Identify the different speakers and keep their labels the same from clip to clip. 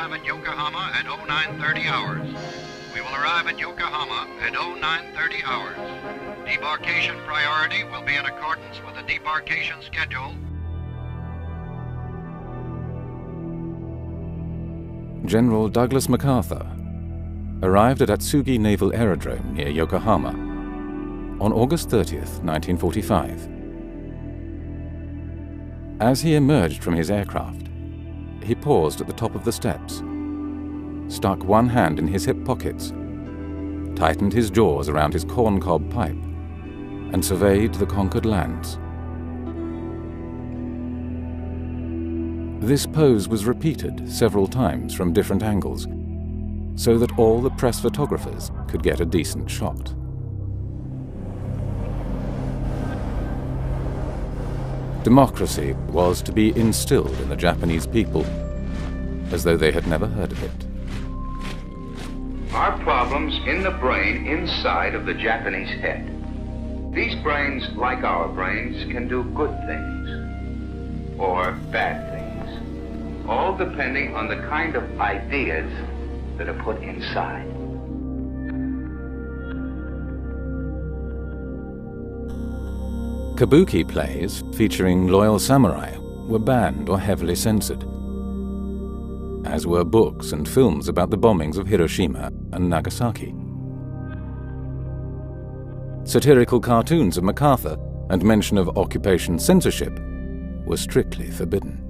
Speaker 1: arrive at Yokohama at 0930 hours. We will arrive at Yokohama at 0930 hours. Debarkation priority will be in accordance with the debarkation schedule.
Speaker 2: General Douglas MacArthur arrived at Atsugi Naval Aerodrome near Yokohama on August 30th, 1945. As he emerged from his aircraft, he paused at the top of the steps, stuck one hand in his hip pockets, tightened his jaws around his corncob pipe, and surveyed the conquered lands. This pose was repeated several times from different angles, so that all the press photographers could get a decent shot. Democracy was to be instilled in the Japanese people, as though they had never heard of it.
Speaker 3: Are problems in the brain inside of the Japanese head. These brains, like our brains, can do good things or bad things, all depending on the kind of ideas that are put inside.
Speaker 2: Kabuki plays featuring loyal samurai were banned or heavily censored, as were books and films about the bombings of Hiroshima and Nagasaki. Satirical cartoons of MacArthur and mention of occupation censorship were strictly forbidden.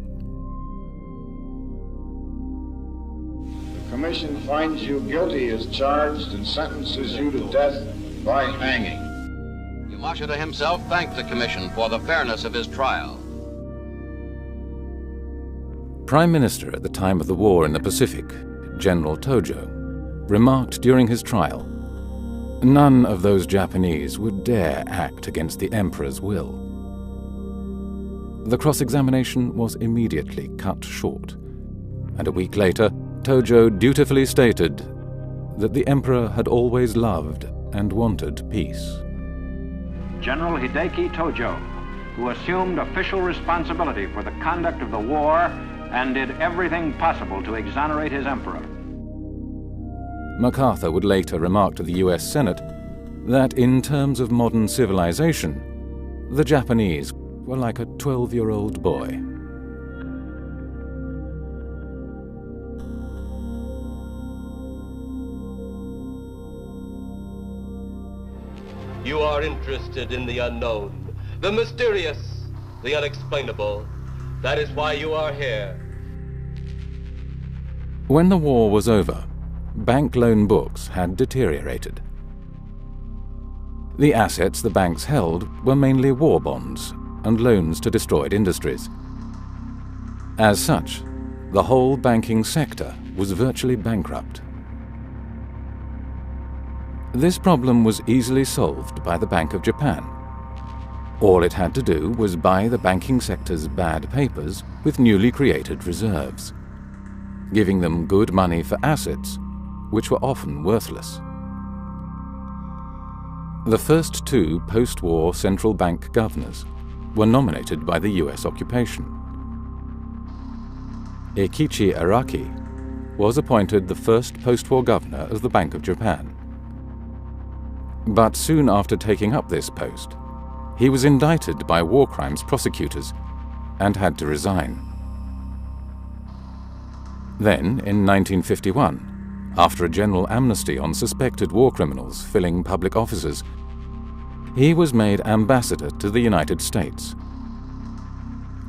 Speaker 4: The Commission finds you guilty as charged and sentences you to death by hanging.
Speaker 5: Yamashita himself thanked the Commission for the fairness of his trial.
Speaker 2: Prime Minister at the time of the war in the Pacific, General Tojo, remarked during his trial, "None of those Japanese would dare act against the Emperor's will." The cross-examination was immediately cut short, and a week later, Tojo dutifully stated that the Emperor had always loved and wanted peace.
Speaker 6: General Hideki Tojo, who assumed official responsibility for the conduct of the war and did everything possible to exonerate his emperor.
Speaker 2: MacArthur would later remark to the US Senate that in terms of modern civilization, the Japanese were like a 12-year-old boy.
Speaker 7: You are interested in the unknown, the mysterious, the unexplainable. That is why you are here.
Speaker 2: When the war was over, bank loan books had deteriorated. The assets the banks held were mainly war bonds and loans to destroyed industries. As such, the whole banking sector was virtually bankrupt. This problem was easily solved by the Bank of Japan. All it had to do was buy the banking sector's bad papers with newly created reserves, giving them good money for assets, which were often worthless. The first two post-war central bank governors were nominated by the US occupation. Eikichi Araki was appointed the first post-war governor of the Bank of Japan. But soon after taking up this post, he was indicted by war crimes prosecutors and had to resign. Then, in 1951, after a general amnesty on suspected war criminals filling public offices, he was made ambassador to the United States.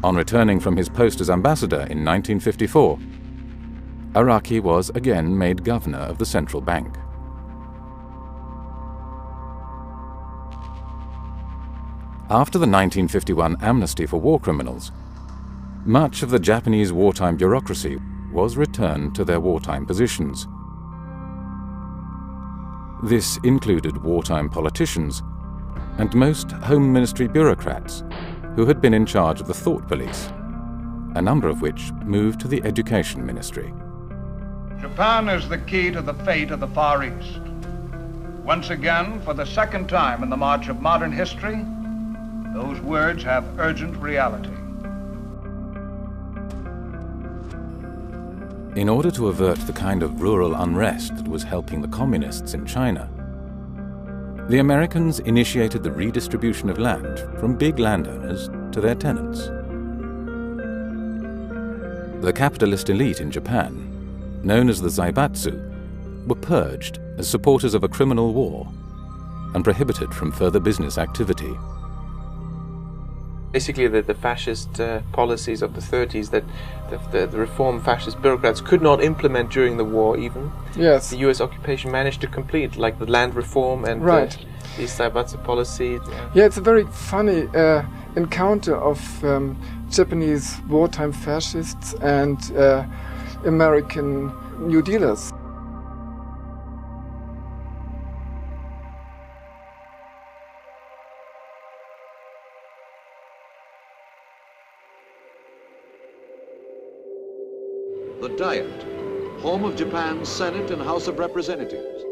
Speaker 2: On returning from his post as ambassador in 1954, Araki was again made governor of the central bank. After the 1951 amnesty for war criminals, much of the Japanese wartime bureaucracy was returned to their wartime positions. This included wartime politicians and most Home Ministry bureaucrats who had been in charge of the thought police, a number of which moved to the Education Ministry.
Speaker 4: Japan is the key to the fate of the Far East. Once again, for the second time in the march of modern history, those words have urgent reality.
Speaker 2: In order to avert the kind of rural unrest that was helping the communists in China, the Americans initiated the redistribution of land from big landowners to their tenants. The capitalist elite in Japan, known as the Zaibatsu, were purged as supporters of a criminal war and prohibited from further business activity.
Speaker 8: Basically, the fascist policies of the 30s that the reform fascist bureaucrats could not implement during the war even.
Speaker 9: Yes.
Speaker 8: The US occupation managed to complete, like the land reform and
Speaker 9: right.
Speaker 8: The Zaibatsu policy.
Speaker 9: Yeah, it's a very funny encounter of Japanese wartime fascists and American New Dealers.
Speaker 10: The Diet, home of Japan's Senate and House of Representatives.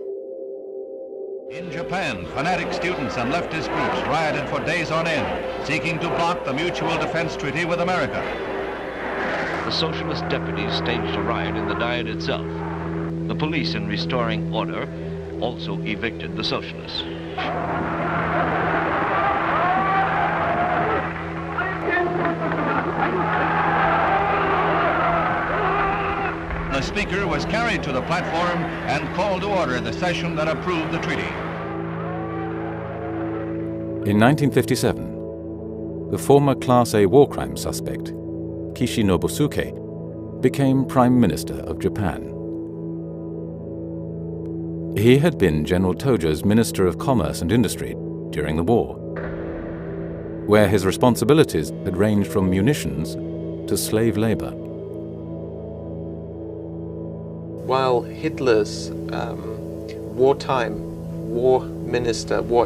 Speaker 11: In Japan, fanatic students and leftist groups rioted for days on end, seeking to block the Mutual Defense Treaty with America.
Speaker 12: The socialist deputies staged a riot in the Diet itself. The police, in restoring order, also evicted the socialists.
Speaker 11: The speaker was carried to the platform and called to order the session that approved the treaty.
Speaker 2: In 1957, the former Class A war crime suspect, Kishi Nobusuke, became Prime Minister of Japan. He had been General Tojo's Minister of Commerce and Industry during the war, where his responsibilities had ranged from munitions to slave labor.
Speaker 8: While Hitler's war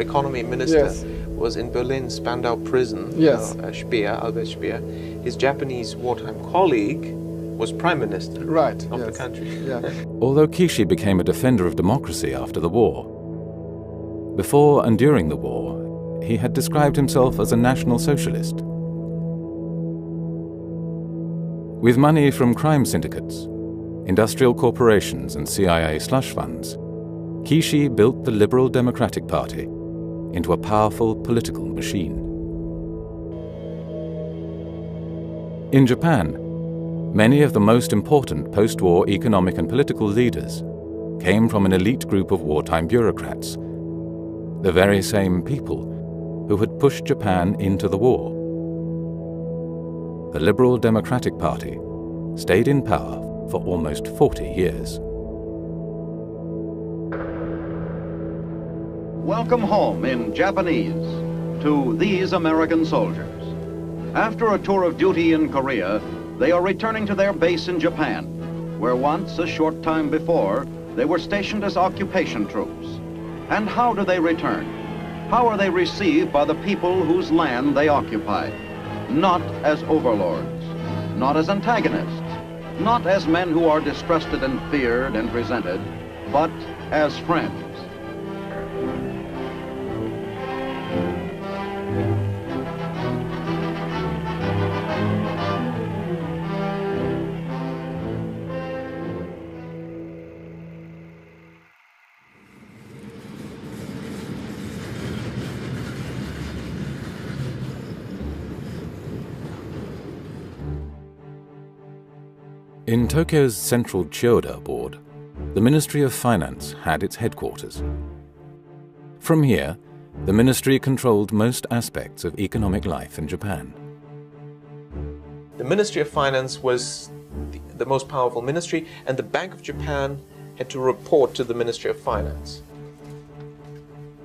Speaker 8: economy minister
Speaker 9: yes.
Speaker 8: was in Berlin's Spandau prison,
Speaker 9: yes.
Speaker 8: Albert Speer, his Japanese wartime colleague was prime minister
Speaker 9: right.
Speaker 8: of
Speaker 9: yes.
Speaker 8: the country.
Speaker 9: Yeah.
Speaker 2: Although Kishi became a defender of democracy after the war, before and during the war, he had described himself as a national socialist. With money from crime syndicates, industrial corporations and CIA slush funds, Kishi built the Liberal Democratic Party into a powerful political machine. In Japan, many of the most important post-war economic and political leaders came from an elite group of wartime bureaucrats, the very same people who had pushed Japan into the war. The Liberal Democratic Party stayed in power for almost 40 years.
Speaker 10: Welcome home in Japanese to these American soldiers. After a tour of duty in Korea, they are returning to their base in Japan, where once, a short time before, they were stationed as occupation troops. And how do they return? How are they received by the people whose land they occupy? Not as overlords, not as antagonists, not as men who are distrusted and feared and resented, but as friends.
Speaker 2: In Tokyo's central Chiyoda ward, the Ministry of Finance had its headquarters. From here, the ministry controlled most aspects of economic life in Japan.
Speaker 8: The Ministry of Finance was the most powerful ministry, and the Bank of Japan had to report to the Ministry of Finance.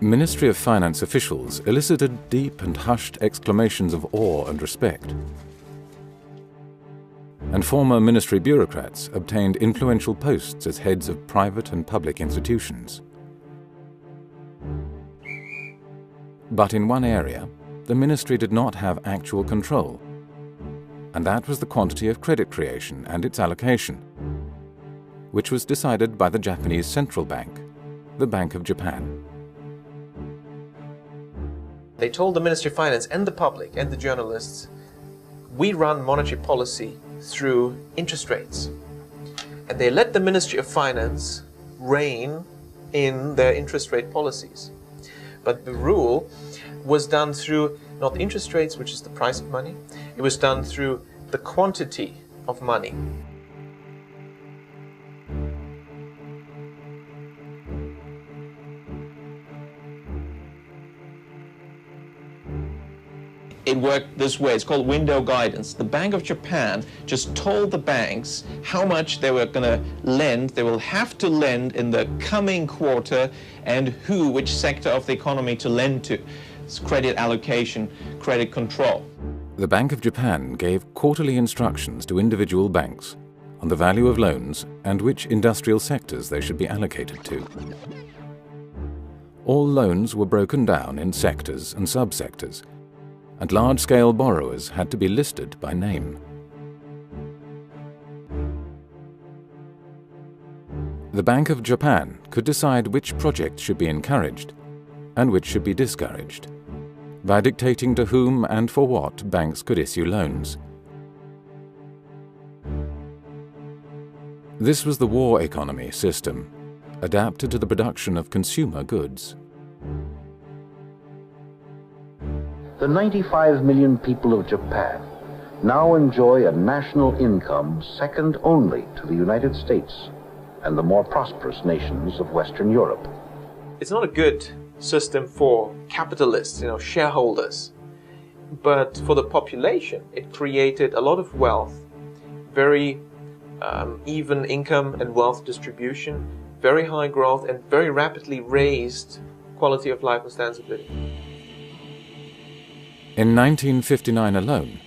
Speaker 2: Ministry of Finance officials elicited deep and hushed exclamations of awe and respect. And former ministry bureaucrats obtained influential posts as heads of private and public institutions. But in one area, the ministry did not have actual control, and that was the quantity of credit creation and its allocation, which was decided by the Japanese central bank, the Bank of Japan.
Speaker 8: They told the Ministry of Finance and the public and the journalists, we run monetary policy through interest rates. And they let the Ministry of Finance rein in their interest rate policies. But the rule was done through not interest rates, which is the price of money, it was done through the quantity of money.
Speaker 13: It worked this way. It's called window guidance. The Bank of Japan just told the banks how much they were going to lend, they will have to lend in the coming quarter, and which sector of the economy to lend to. It's credit allocation, credit control.
Speaker 2: The Bank of Japan gave quarterly instructions to individual banks on the value of loans and which industrial sectors they should be allocated to. All loans were broken down in sectors and subsectors, and large-scale borrowers had to be listed by name. The Bank of Japan could decide which projects should be encouraged and which should be discouraged, by dictating to whom and for what banks could issue loans. This was the war economy system, adapted to the production of consumer goods.
Speaker 14: The 95 million people of Japan now enjoy a national income second only to the United States and the more prosperous nations of Western Europe.
Speaker 8: It's not a good system for capitalists, shareholders, but for the population, it created a lot of wealth, very even income and wealth distribution, very high growth, and very rapidly raised quality of life and standards of living.
Speaker 2: In 1959 alone,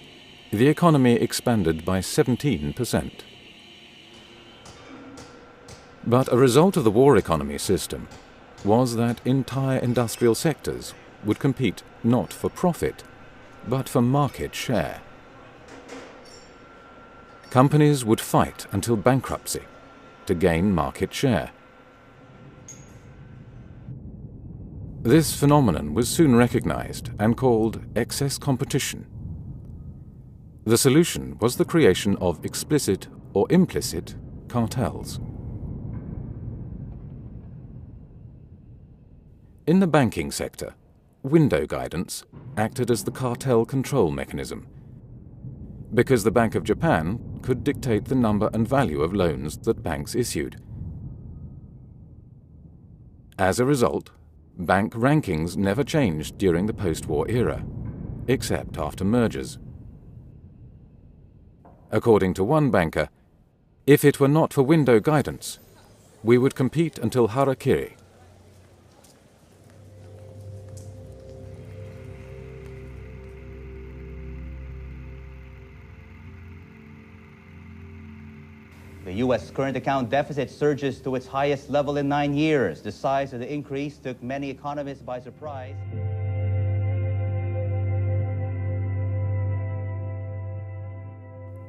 Speaker 2: the economy expanded by 17%. But a result of the war economy system was that entire industrial sectors would compete not for profit, but for market share. Companies would fight until bankruptcy to gain market share. This phenomenon was soon recognized and called excess competition. The solution was the creation of explicit or implicit cartels. In the banking sector, window guidance acted as the cartel control mechanism, because the Bank of Japan could dictate the number and value of loans that banks issued. As a result, bank rankings never changed during the post-war era, except after mergers. According to one banker, if it were not for window guidance, we would compete until harakiri.
Speaker 15: The U.S. current account deficit surges to its highest level in 9 years. The size of the increase took many economists by surprise.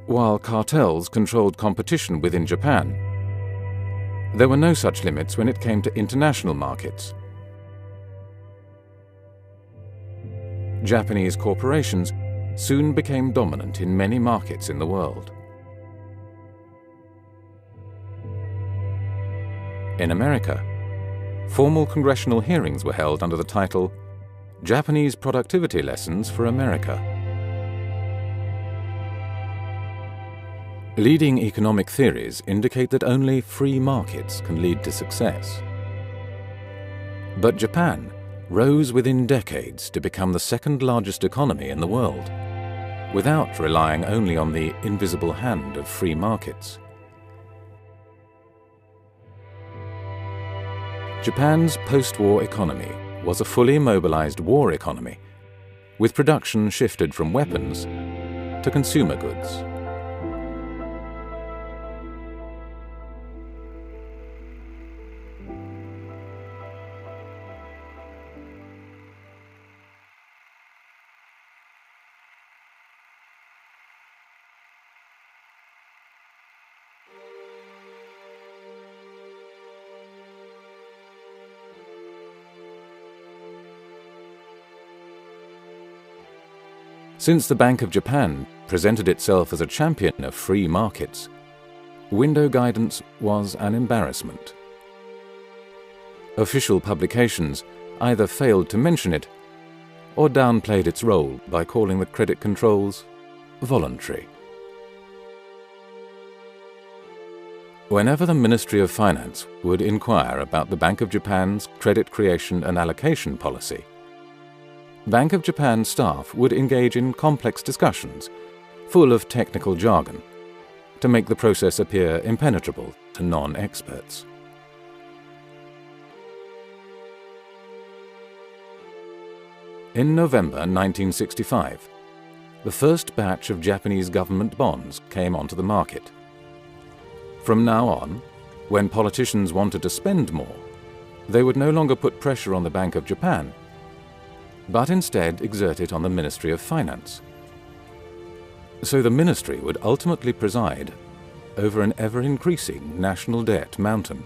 Speaker 2: While cartels controlled competition within Japan, there were no such limits when it came to international markets. Japanese corporations soon became dominant in many markets in the world. In America, formal congressional hearings were held under the title Japanese Productivity Lessons for America. Leading economic theories indicate that only free markets can lead to success. But Japan rose within decades to become the second largest economy in the world, without relying only on the invisible hand of free markets. Japan's post-war economy was a fully mobilized war economy, with production shifted from weapons to consumer goods. Since the Bank of Japan presented itself as a champion of free markets, window guidance was an embarrassment. Official publications either failed to mention it or downplayed its role by calling the credit controls voluntary. Whenever the Ministry of Finance would inquire about the Bank of Japan's credit creation and allocation policy, Bank of Japan staff would engage in complex discussions, full of technical jargon, to make the process appear impenetrable to non-experts. In November 1965, the first batch of Japanese government bonds came onto the market. From now on, when politicians wanted to spend more, they would no longer put pressure on the Bank of Japan, but instead exert it on the Ministry of Finance. So the ministry would ultimately preside over an ever-increasing national debt mountain.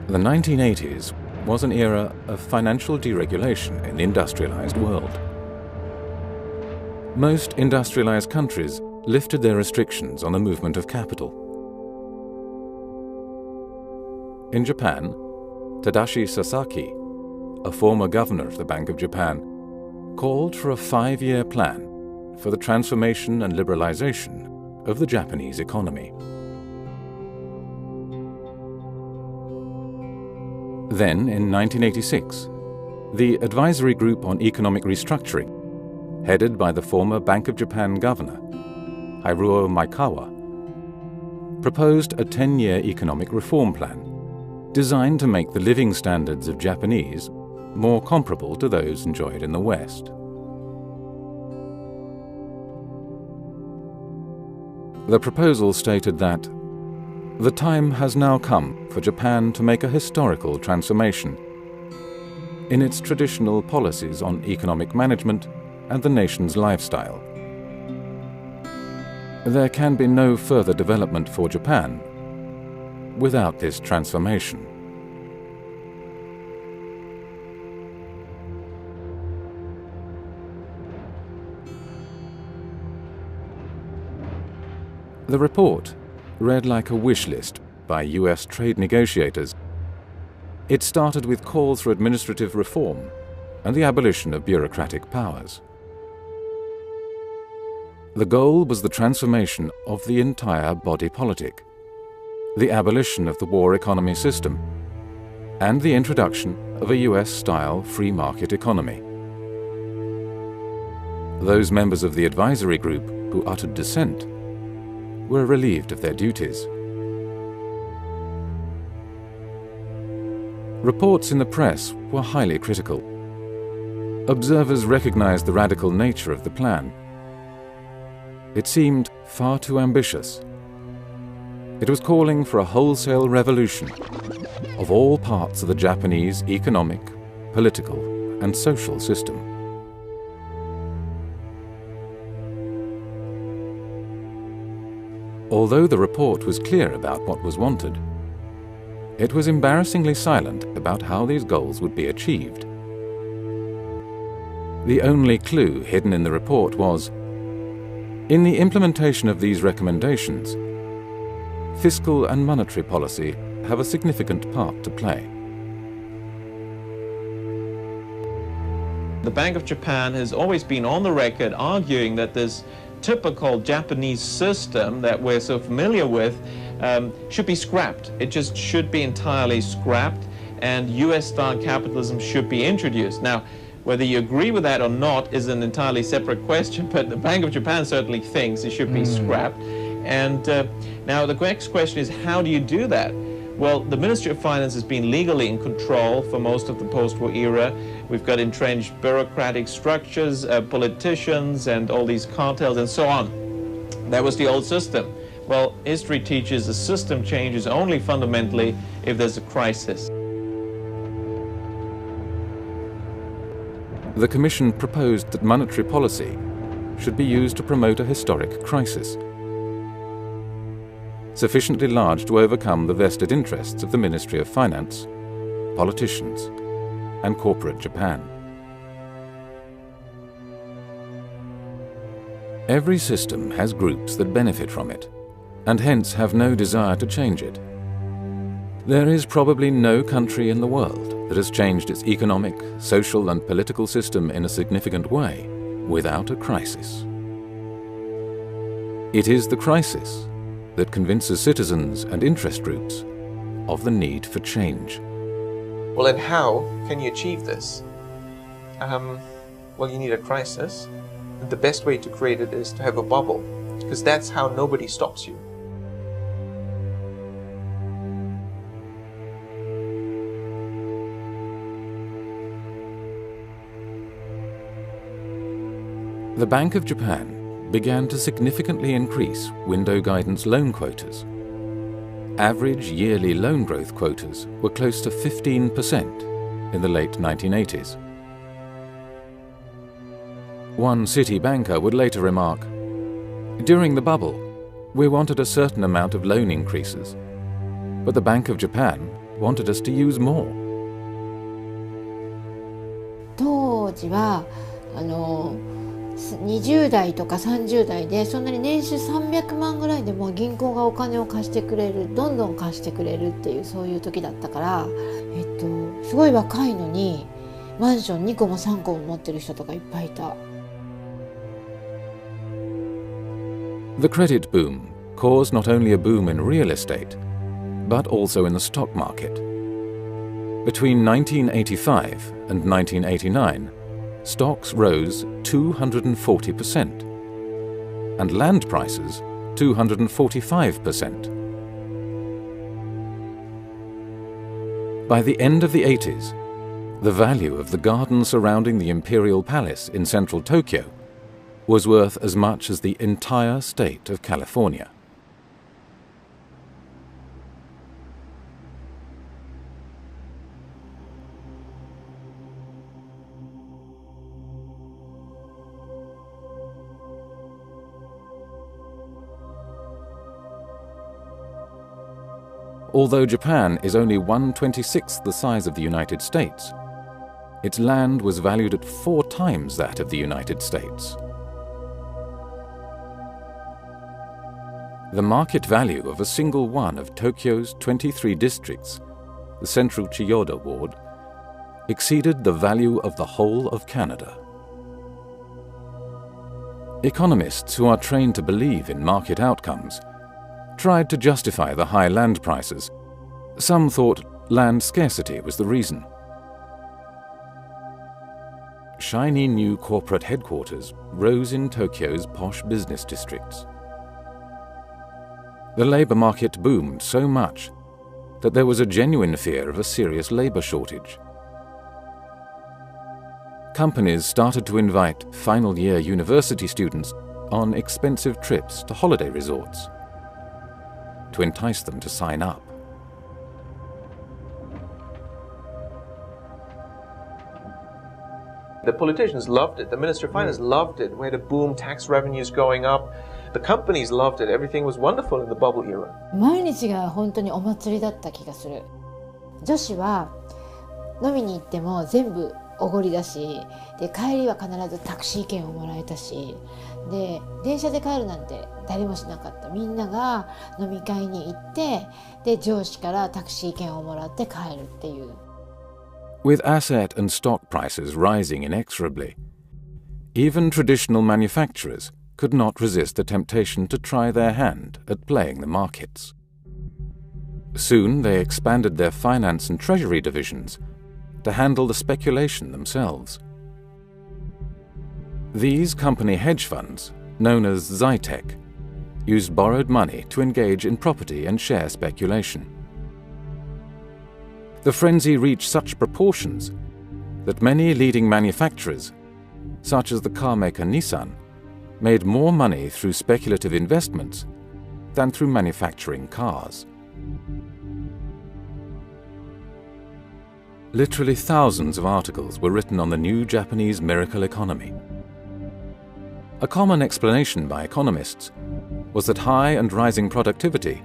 Speaker 2: The 1980s was an era of financial deregulation in the industrialized world. Most industrialized countries lifted their restrictions on the movement of capital. In Japan, Tadashi Sasaki, a former governor of the Bank of Japan, called for a 5-year plan for the transformation and liberalization of the Japanese economy. Then, in 1986, the Advisory Group on Economic Restructuring, headed by the former Bank of Japan governor, Haruo Maekawa, proposed a 10-year economic reform plan designed to make the living standards of Japanese more comparable to those enjoyed in the West. The proposal stated that the time has now come for Japan to make a historical transformation in its traditional policies on economic management and the nation's lifestyle. There can be no further development for Japan without this transformation. The report read like a wish list by US trade negotiators. It started with calls for administrative reform and the abolition of bureaucratic powers. The goal was the transformation of the entire body politic, the abolition of the war economy system, and the introduction of a US-style free market economy. Those members of the advisory group who uttered dissent were relieved of their duties. Reports in the press were highly critical. Observers recognized the radical nature of the plan. It seemed far too ambitious. It was calling for a wholesale revolution of all parts of the Japanese economic, political, and social system. Although the report was clear about what was wanted, it was embarrassingly silent about how these goals would be achieved. The only clue hidden in the report was, in the implementation of these recommendations, fiscal and monetary policy have a significant part to play.
Speaker 13: The Bank of Japan has always been on the record arguing that this typical Japanese system that we're so familiar with should be scrapped. It just should be entirely scrapped, and US-style capitalism should be introduced. Now, whether you agree with that or not is an entirely separate question, but the Bank of Japan certainly thinks it should be scrapped. And now the next question is, how do you do that? Well, the Ministry of Finance has been legally in control for most of the post-war era. We've got entrenched bureaucratic structures, politicians, and all these cartels and so on. That was the old system. Well, history teaches the system changes only fundamentally if there's a crisis.
Speaker 2: The Commission proposed that monetary policy should be used to promote a historic crisis, sufficiently large to overcome the vested interests of the Ministry of Finance, politicians, and corporate Japan. Every system has groups that benefit from it, and hence have no desire to change it. There is probably no country in the world that has changed its economic, social, and political system in a significant way without a crisis. It is the crisis that convinces citizens and interest groups of the need for change.
Speaker 8: Well, and how can you achieve this? Well, you need a crisis. And the best way to create it is to have a bubble, because that's how nobody stops you.
Speaker 2: The Bank of Japan began to significantly increase window guidance loan quotas. Average yearly loan growth quotas were close to 15% in the late 1980s. One city banker would later remark, "During the bubble, we wanted a certain amount of loan increases, but the Bank of Japan wanted us to use more."
Speaker 16: 当時は20代とか30代でそんなに年収300万ぐらいでも銀行がお金を貸してくれる、どんどん貸してくれるっていうそういう時だったから、すごい若いのにマンション2個も3個も持ってる人とかいっぱいいた。
Speaker 2: The credit boom caused not only a boom in real estate, but also in the stock market. Between 1985 and 1989, stocks rose 240%, and land prices 245%. By the end of the 80s, the value of the garden surrounding the Imperial Palace in central Tokyo was worth as much as the entire state of California. Although Japan is only 1/26 the size of the United States, its land was valued at 4 times that of the United States. The market value of a single one of Tokyo's 23 districts, the central Chiyoda ward, exceeded the value of the whole of Canada. Economists who are trained to believe in market outcomes tried to justify the high land prices. Some thought land scarcity was the reason. Shiny new corporate headquarters rose in Tokyo's posh business districts. The labor market boomed so much that there was a genuine fear of a serious labor shortage. Companies started to invite final-year university students on expensive trips to holiday resorts to entice them to sign up.
Speaker 8: The politicians loved it. The Minister of Finance loved it. We had a boom, tax revenues going up. The companies loved it. Everything was wonderful in the bubble era.
Speaker 16: 毎日が本当にお祭りだった気がする。女子は飲みに行っても全部おごりだし、で帰りは必ずタクシー券をもらえたし、で電車で帰るなんて誰もしなかった。みんなが飲み会に行って、で上司からタクシー券をもらって帰るっていう。
Speaker 2: With asset and stock prices rising inexorably, even traditional manufacturers could not resist the temptation to try their hand at playing the markets. Soon they expanded their finance and treasury divisions to handle the speculation themselves. These company hedge funds, known as Zytec, used borrowed money to engage in property and share speculation. The frenzy reached such proportions that many leading manufacturers, such as the car maker Nissan, made more money through speculative investments than through manufacturing cars. Literally thousands of articles were written on the new Japanese miracle economy. A common explanation by economists was that high and rising productivity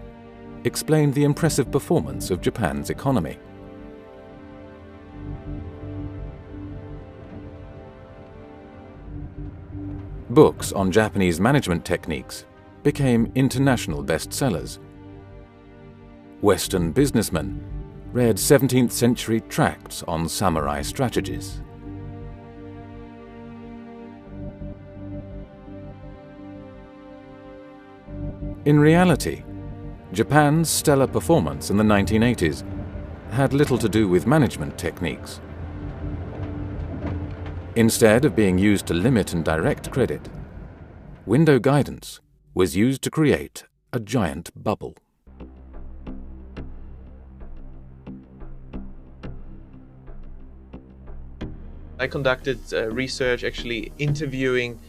Speaker 2: explained the impressive performance of Japan's economy. Books on Japanese management techniques became international bestsellers. Western businessmen read 17th century tracts on samurai strategies. In reality, Japan's stellar performance in the 1980s had little to do with management techniques. Instead of being used to limit and direct credit, window guidance was used to create a giant bubble.
Speaker 8: I conducted research actually interviewing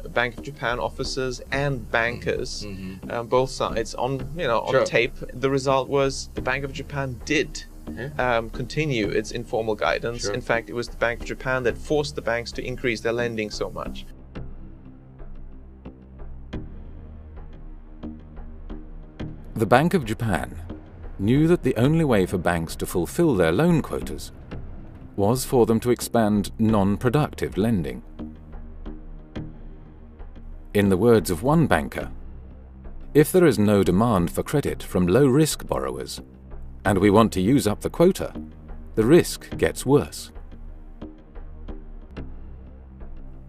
Speaker 8: Bank of Japan officers and bankers, both sides, on on tape. The result was the Bank of Japan did continue its informal guidance. In fact, it was the Bank of Japan that forced the banks to increase their lending so much.
Speaker 2: The Bank of Japan knew that the only way for banks to fulfill their loan quotas was for them to expand non-productive lending. In the words of one banker, if there is no demand for credit from low-risk borrowers, and we want to use up the quota, the risk gets worse.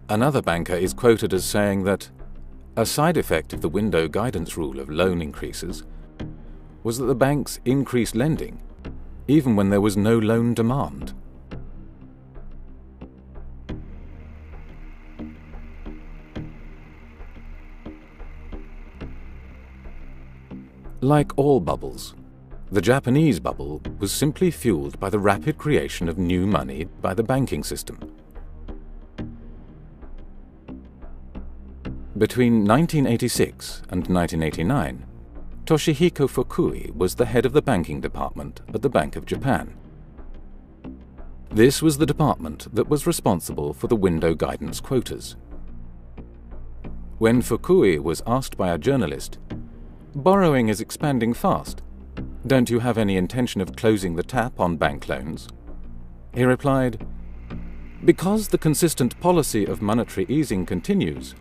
Speaker 2: Another banker is quoted as saying that a side effect of the window guidance rule of loan increases was that the banks increased lending even when there was no loan demand. Like all bubbles, the Japanese bubble was simply fueled by the rapid creation of new money by the banking system. Between 1986 and 1989, Toshihiko Fukui was the head of the banking department at the Bank of Japan. This was the department that was responsible for the window guidance quotas. When Fukui was asked by a journalist, "Borrowing is expanding fast. Don't you have any intention of closing the tap on bank loans?" He replied, "Because the consistent policy of monetary easing continues,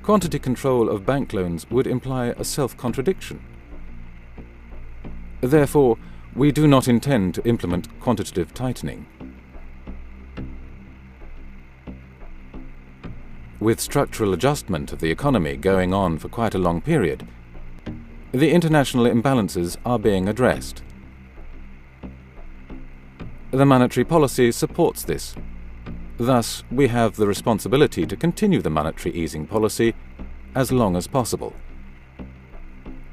Speaker 2: quantity control of bank loans would imply a self-contradiction. Therefore, we do not intend to implement quantitative tightening." With structural adjustment of the economy going on for quite a long period, the international imbalances are being addressed. The monetary policy supports this. Thus, we have the responsibility to continue the monetary easing policy as long as possible.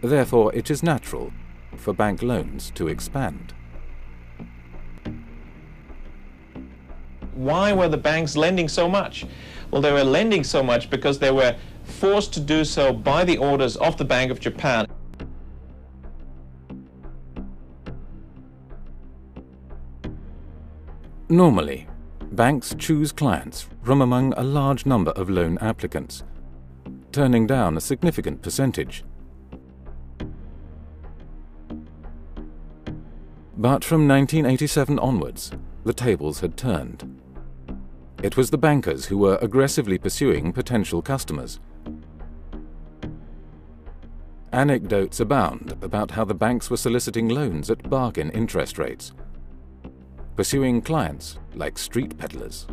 Speaker 2: Therefore, it is natural for bank loans to expand.
Speaker 13: Why were the banks lending so much? Well, they were lending so much because they were forced to do so by the orders of the Bank of Japan.
Speaker 2: Normally, banks choose clients from among a large number of loan applicants. turning down a significant percentage. But from 1987 onwards, the tables had turned. It was the bankers who were aggressively pursuing potential customers. Anecdotes abound about how the banks were soliciting loans at bargain interest rates, pursuing clients like street peddlers.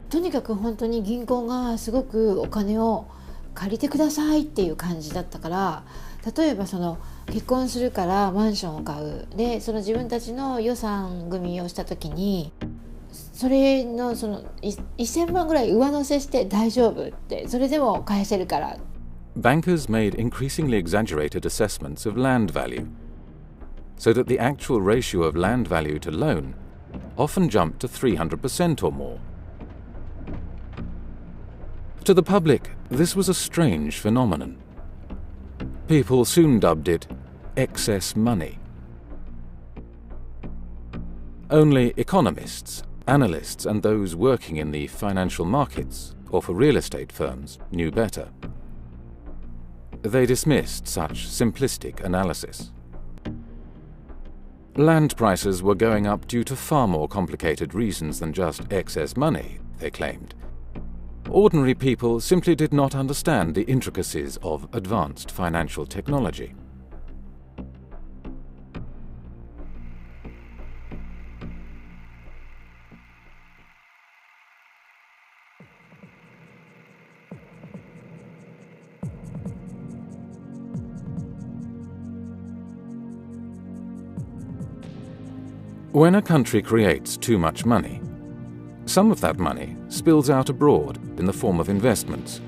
Speaker 16: とにかく本当に銀行がすごくお金を借りてくださいっていう感じだったから、例えば結婚するからマンションを買うで、自分たちの予算組みをした時にそれの1000万ぐらい上乗せして大丈夫って、それでも返せるから。
Speaker 2: Bankers made increasingly exaggerated assessments of land value, so that the actual ratio of land value to loan often jumped to 300% or more. To the public, this was a strange phenomenon. People soon dubbed it excess money. Only economists, analysts, and those working in the financial markets or for real estate firms knew better. They dismissed such simplistic analysis. Land prices were going up due to far more complicated reasons than just excess money, they claimed. Ordinary people simply did not understand the intricacies of advanced financial technology. When a country creates too much money, some of that money spills out abroad in the form of investments.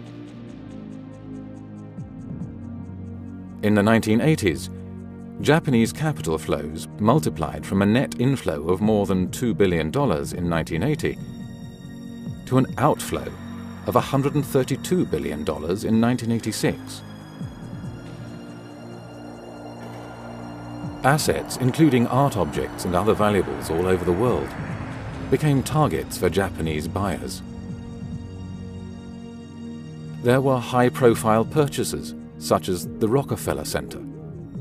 Speaker 2: In the 1980s, Japanese capital flows multiplied from a net inflow of more than $2 billion in 1980 to an outflow of $132 billion in 1986. Assets, including art objects and other valuables all over the world, became targets for Japanese buyers. There were high-profile purchases, such as the Rockefeller Center,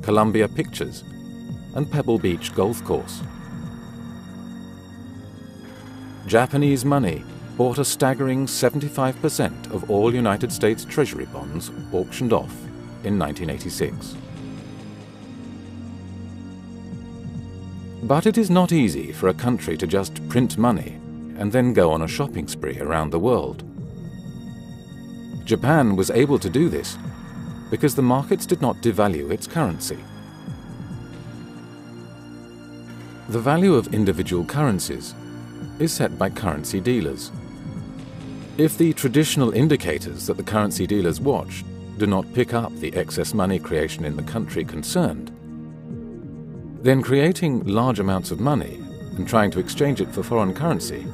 Speaker 2: Columbia Pictures, and Pebble Beach Golf Course. Japanese money bought a staggering 75% of all United States Treasury bonds auctioned off in 1986. But it is not easy for a country to just print money and then go on a shopping spree around the world. Japan was able to do this because the markets did not devalue its currency. The value of individual currencies is set by currency dealers. If the traditional indicators that the currency dealers watch do not pick up the excess money creation in the country concerned, then creating large amounts of money and trying to exchange it for foreign currency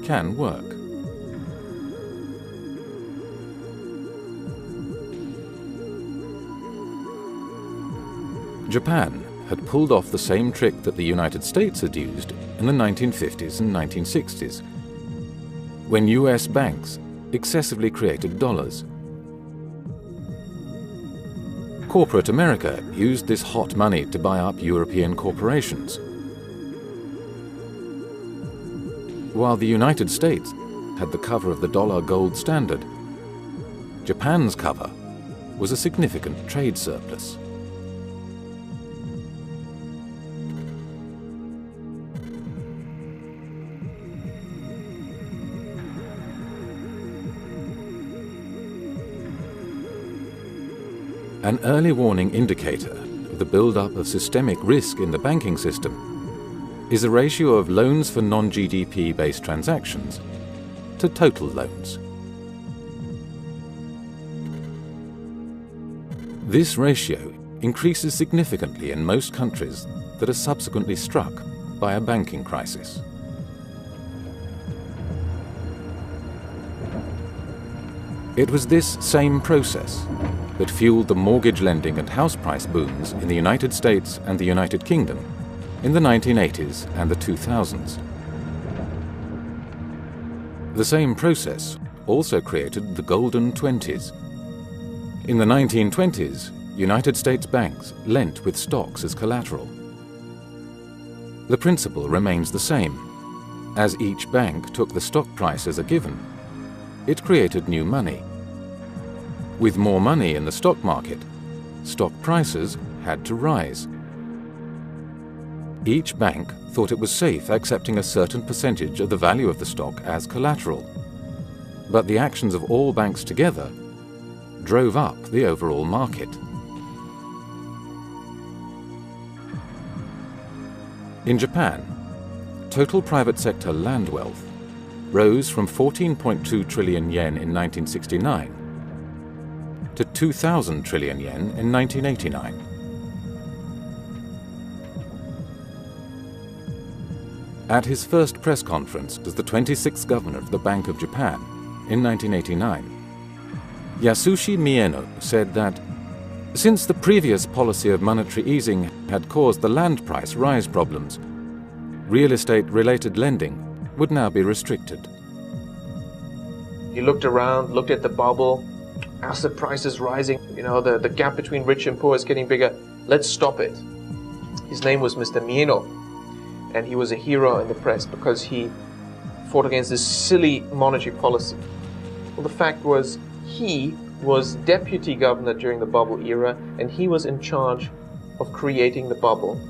Speaker 2: can work. Japan had pulled off the same trick that the United States had used in the 1950s and 1960s, when US banks excessively created dollars. Corporate America used this hot money to buy up European corporations, while the United States had the cover of the dollar gold standard. Japan's cover was a significant trade surplus. An early warning indicator of the build-up of systemic risk in the banking system is a ratio of loans for non-GDP based transactions to total loans. This ratio increases significantly in most countries that are subsequently struck by a banking crisis. It was this same process that fueled the mortgage lending and house price booms in the United States and the United Kingdom in the 1980s and the 2000s. The same process also created the golden 20s, In the 1920s, United States banks lent with stocks as collateral. The principle remains the same. As each bank took the stock price as a given, it created new money. With more money in the stock market, stock prices had to rise. Each bank thought it was safe accepting a certain percentage of the value of the stock as collateral, but the actions of all banks together drove up the overall market. In Japan, total private sector land wealth rose from 14.2 trillion yen in 1969 to 2,000 trillion yen in 1989. At his first press conference as the 26th governor of the Bank of Japan in 1989, Yasushi Mieno said that since the previous policy of monetary easing had caused the land price rise problems, real estate-related lending would now be restricted.
Speaker 8: He looked around, looked at the bubble, asset prices rising, the gap between rich and poor is getting bigger. Let's stop it. His name was Mr. Mieno, and he was a hero in the press because he fought against this silly monetary policy. Well, the fact was, he was deputy governor during the bubble era, and he was in charge of creating the bubble.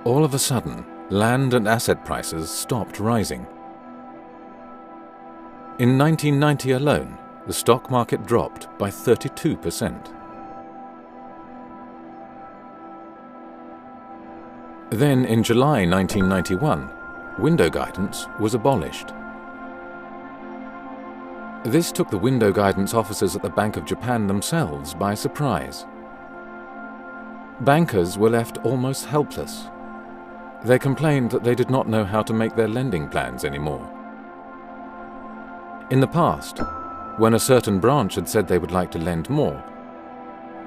Speaker 2: All of a sudden, land and asset prices stopped rising. In 1990 alone, the stock market dropped by 32%. Then, in July 1991, window guidance was abolished. This took the window guidance officers at the Bank of Japan themselves by surprise. Bankers were left almost helpless. They complained that they did not know how to make their lending plans anymore. In the past, when a certain branch had said they would like to lend more,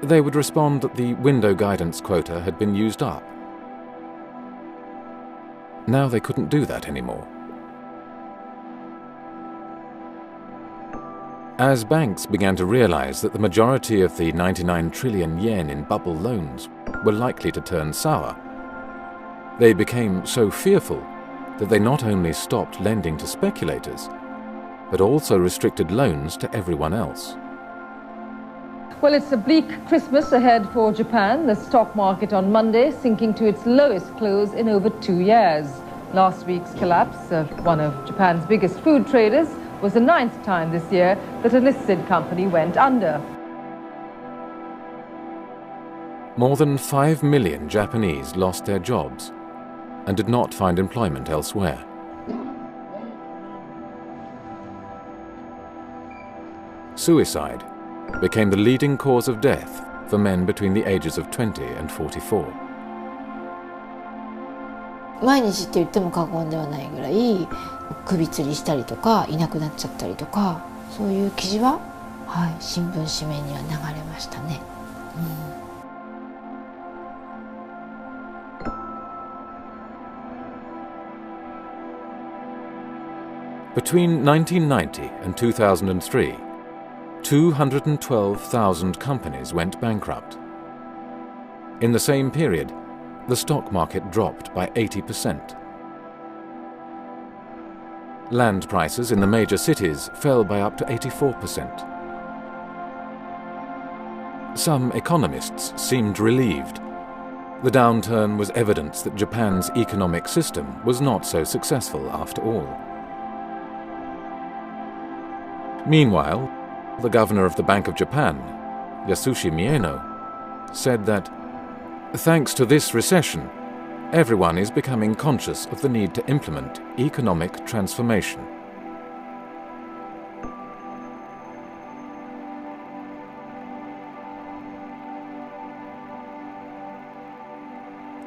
Speaker 2: they would respond that the window guidance quota had been used up. Now they couldn't do that anymore. As banks began to realize that the majority of the 99 trillion yen in bubble loans were likely to turn sour, they became so fearful that they not only stopped lending to speculators, but also restricted loans to everyone else.
Speaker 17: Well, it's a bleak Christmas ahead for Japan. The stock market on Monday sinking to its lowest close in over 2 years. Last week's collapse of one of Japan's biggest food traders was the 9th time this year that a listed company went under.
Speaker 2: More than 5 million Japanese lost their jobs and did not find employment elsewhere. Suicide became the leading cause of death for men between the ages of 20 and 44.
Speaker 16: 毎日って言っても過言ではないぐらい首吊りしたりとかいなくなっちゃったりとか、そういう記事は、新聞紙面には流れましたね。
Speaker 2: Between 1990 and 2003, 212,000 companies went bankrupt. In the same period, the stock market dropped by 80%. Land prices in the major cities fell by up to 84%. Some economists seemed relieved. The downturn was evidence that Japan's economic system was not so successful after all. Meanwhile, the governor of the Bank of Japan, Yasushi Mieno, said that, thanks to this recession, everyone is becoming conscious of the need to implement economic transformation.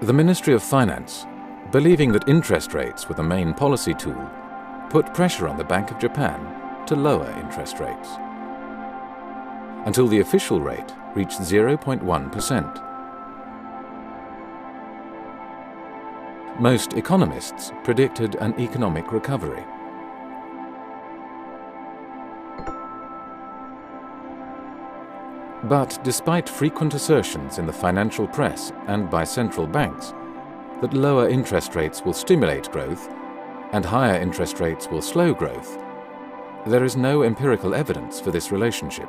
Speaker 2: The Ministry of Finance, believing that interest rates were the main policy tool, put pressure on the Bank of Japan to lower interest rates, until the official rate reached 0.1%. Most economists predicted an economic recovery. But despite frequent assertions in the financial press and by central banks that lower interest rates will stimulate growth and higher interest rates will slow growth, there is no empirical evidence for this relationship.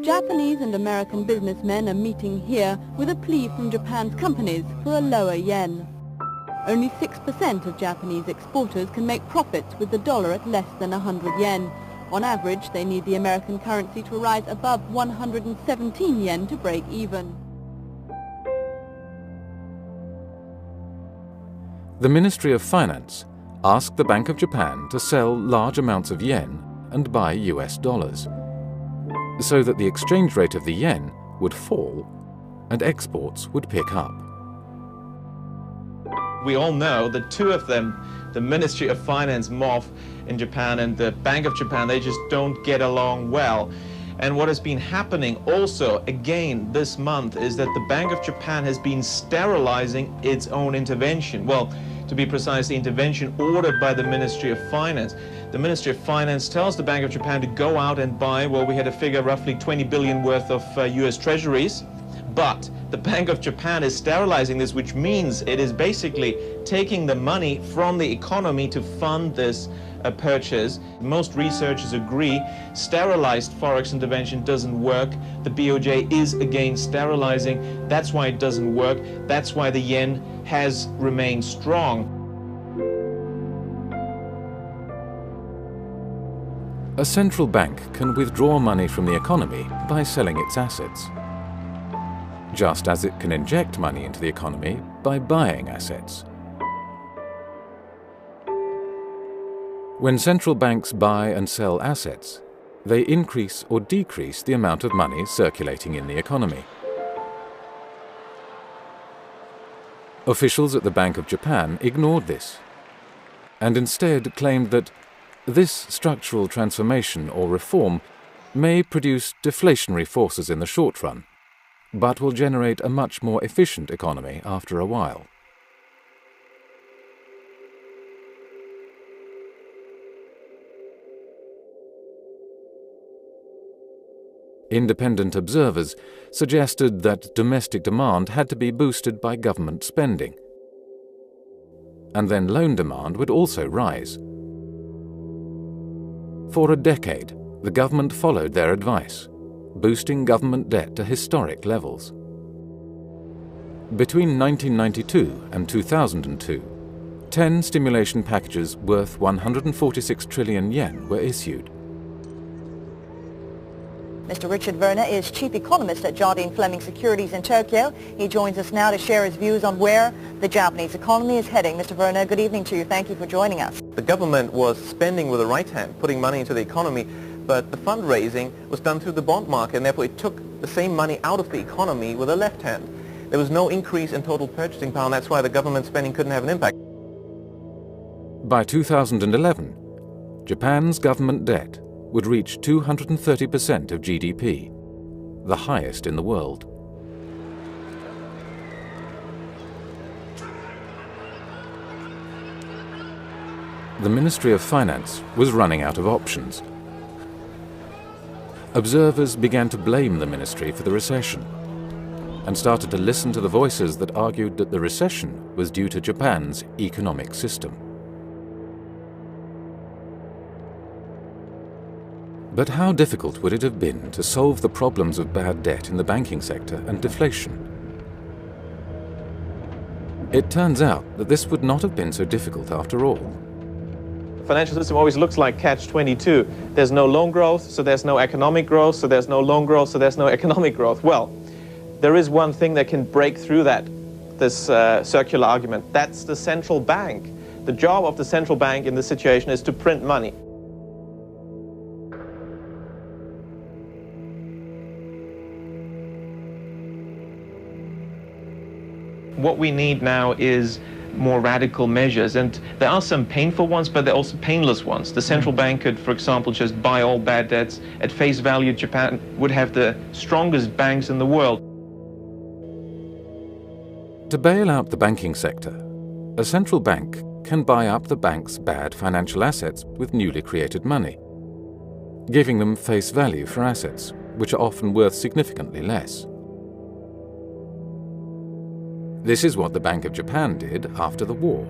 Speaker 18: Japanese and American businessmen are meeting here with a plea from Japan's companies for a lower yen. Only 6% of Japanese exporters can make profits with the dollar at less than 100 yen. On average, they need the American currency to rise above 117 yen to break even.
Speaker 2: The Ministry of Finance asked the Bank of Japan to sell large amounts of yen and buy US dollars, so that the exchange rate of the yen would fall and exports would pick up.
Speaker 13: We all know that two of them, the Ministry of Finance, MOF in Japan, and the Bank of Japan, they just don't get along well. And what has been happening also, again, this month, is that the Bank of Japan has been sterilizing its own intervention. Well, to be precise, the intervention ordered by the Ministry of Finance. The Ministry of Finance tells the Bank of Japan to go out and buy, well, we had a figure roughly 20 billion worth of US treasuries. But the Bank of Japan is sterilizing this, which means it is basically taking the money from the economy to fund this purchase. Most researchers agree sterilized forex intervention doesn't work. The BOJ is again sterilizing. That's why it doesn't work. That's why the yen has remained strong.
Speaker 2: A central bank can withdraw money from the economy by selling its assets, just as it can inject money into the economy by buying assets. When central banks buy and sell assets, they increase or decrease the amount of money circulating in the economy. Officials at the Bank of Japan ignored this, and instead claimed that this structural transformation or reform may produce deflationary forces in the short run, but will generate a much more efficient economy after a while. Independent observers suggested that domestic demand had to be boosted by government spending, and then loan demand would also rise. For a decade, the government followed their advice, boosting government debt to historic levels. Between 1992 and 2002, 10 stimulation packages worth 146 trillion yen were issued.
Speaker 18: Mr. Richard Werner is chief economist at Jardine Fleming Securities in Tokyo. He joins us now to share his views on where the Japanese economy is heading. Mr. Werner, good evening to you. Thank you for joining us.
Speaker 8: The government was spending with the right hand, putting money into the economy, but the fundraising was done through the bond market, and therefore it took the same money out of the economy with the left hand. There was no increase in total purchasing power, and that's why the government spending couldn't have an impact.
Speaker 2: By 2011, Japan's government debt would reach 230% of GDP, the highest in the world. The Ministry of Finance was running out of options. Observers began to blame the ministry for the recession and started to listen to the voices that argued that the recession was due to Japan's economic system. But how difficult would it have been to solve the problems of bad debt in the banking sector and deflation? It turns out that this would not have been so difficult after all.
Speaker 13: The financial system always looks like catch-22. There's no loan growth, so there's no economic growth, so there's no loan growth, so there's no economic growth. Well, there is one thing that can break through this circular argument. That's the central bank. The job of the central bank in this situation is to print money. What we need now is more radical measures, and there are some painful ones, but there are also painless ones. The central bank could, for example, just buy all bad debts. At face value, Japan would have the strongest banks in the world.
Speaker 2: To bail out the banking sector, a central bank can buy up the bank's bad financial assets with newly created money, giving them face value for assets, which are often worth significantly less. This is what the Bank of Japan did after the war.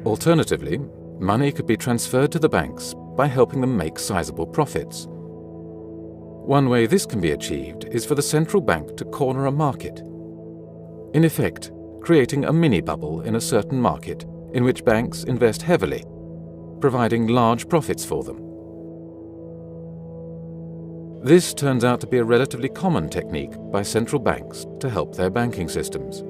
Speaker 2: Alternatively, money could be transferred to the banks by helping them make sizable profits. One way this can be achieved is for the central bank to corner a market, in effect, creating a mini-bubble in a certain market in which banks invest heavily, providing large profits for them. This turns out to be a relatively common technique by central banks to help their banking systems.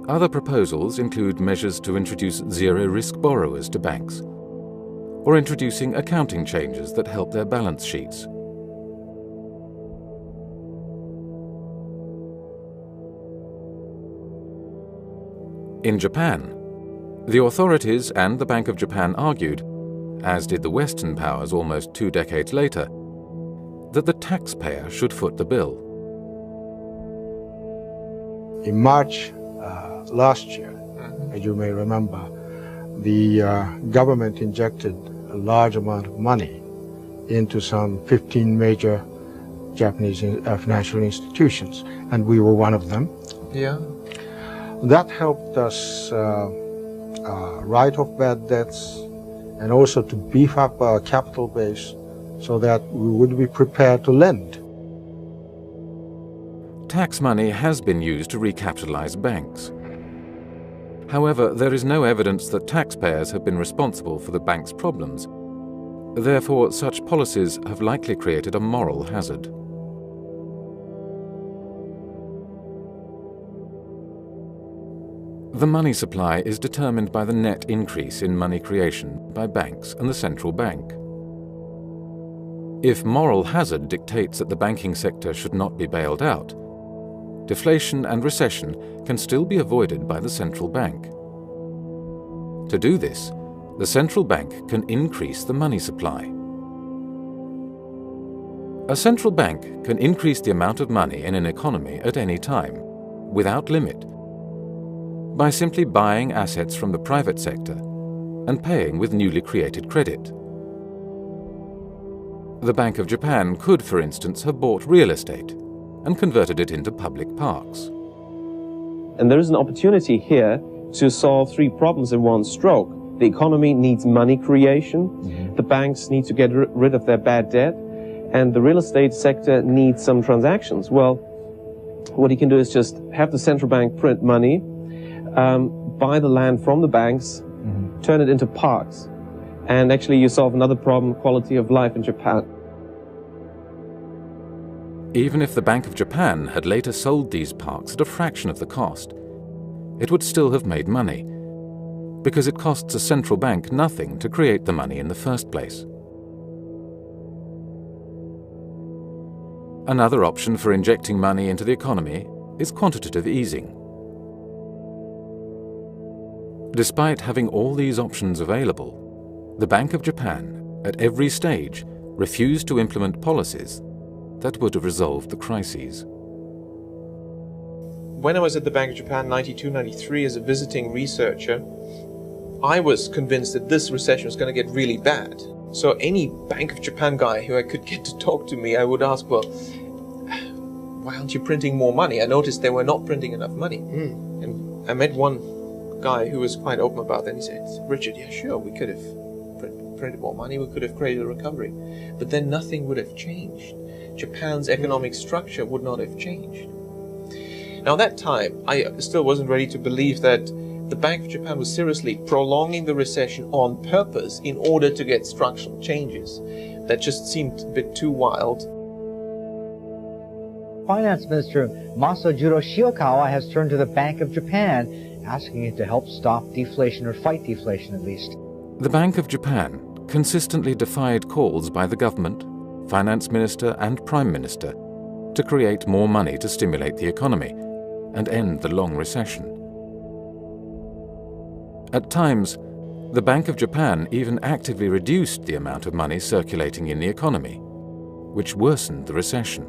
Speaker 2: Other proposals include measures to introduce zero-risk borrowers to banks, or introducing accounting changes that help their balance sheets. In Japan, the authorities and the Bank of Japan argued, as did the Western powers almost 2 decades later, that the taxpayer should foot the bill.
Speaker 19: In March last year, as you may remember, the government injected a large amount of money into some 15 major Japanese financial institutions, and we were one of them.
Speaker 8: Yeah.
Speaker 19: That helped us write off bad debts and also to beef up our capital base so that we would be prepared to lend.
Speaker 2: Tax money has been used to recapitalize banks. However, there is no evidence that taxpayers have been responsible for the bank's problems. Therefore, such policies have likely created a moral hazard. The money supply is determined by the net increase in money creation by banks and the central bank. If moral hazard dictates that the banking sector should not be bailed out, deflation and recession can still be avoided by the central bank. To do this, the central bank can increase the money supply. A central bank can increase the amount of money in an economy at any time, without limit, by simply buying assets from the private sector and paying with newly created credit. The Bank of Japan could, for instance, have bought real estate and converted it into public parks.
Speaker 13: And there is an opportunity here to solve 3 problems in one stroke. The economy needs money creation, the banks need to get rid of their bad debt, and the real estate sector needs some transactions. Well, what you can do is just have the central bank print money, buy the land from the banks, turn it into parks, and actually you solve another problem, quality of life in Japan.
Speaker 2: Even if the Bank of Japan had later sold these parks at a fraction of the cost, it would still have made money, because it costs a central bank nothing to create the money in the first place. Another option for injecting money into the economy is quantitative easing. Despite having all these options available, the Bank of Japan, at every stage, refused to implement policies that would have resolved the crises.
Speaker 8: When I was at the Bank of Japan 92-93 as a visiting researcher, I was convinced that this recession was going to get really bad. So any Bank of Japan guy who I could get to talk to me, I would ask, well, why aren't you printing more money? I noticed they were not printing enough money. And I met one guy who was quite open about that. He said, Richard, yeah, sure, we could have printed more money, we could have created a recovery. But then nothing would have changed. Japan's economic structure would not have changed. Now, at that time, I still wasn't ready to believe that the Bank of Japan was seriously prolonging the recession on purpose in order to get structural changes. That just seemed a bit too wild.
Speaker 20: Finance Minister Masajiro Shiokawa has turned to the Bank of Japan, asking it to help stop deflation or fight deflation at least.
Speaker 2: The Bank of Japan consistently defied calls by the government, finance minister and prime minister to create more money to stimulate the economy and end the long recession. At times, the Bank of Japan even actively reduced the amount of money circulating in the economy, which worsened the recession.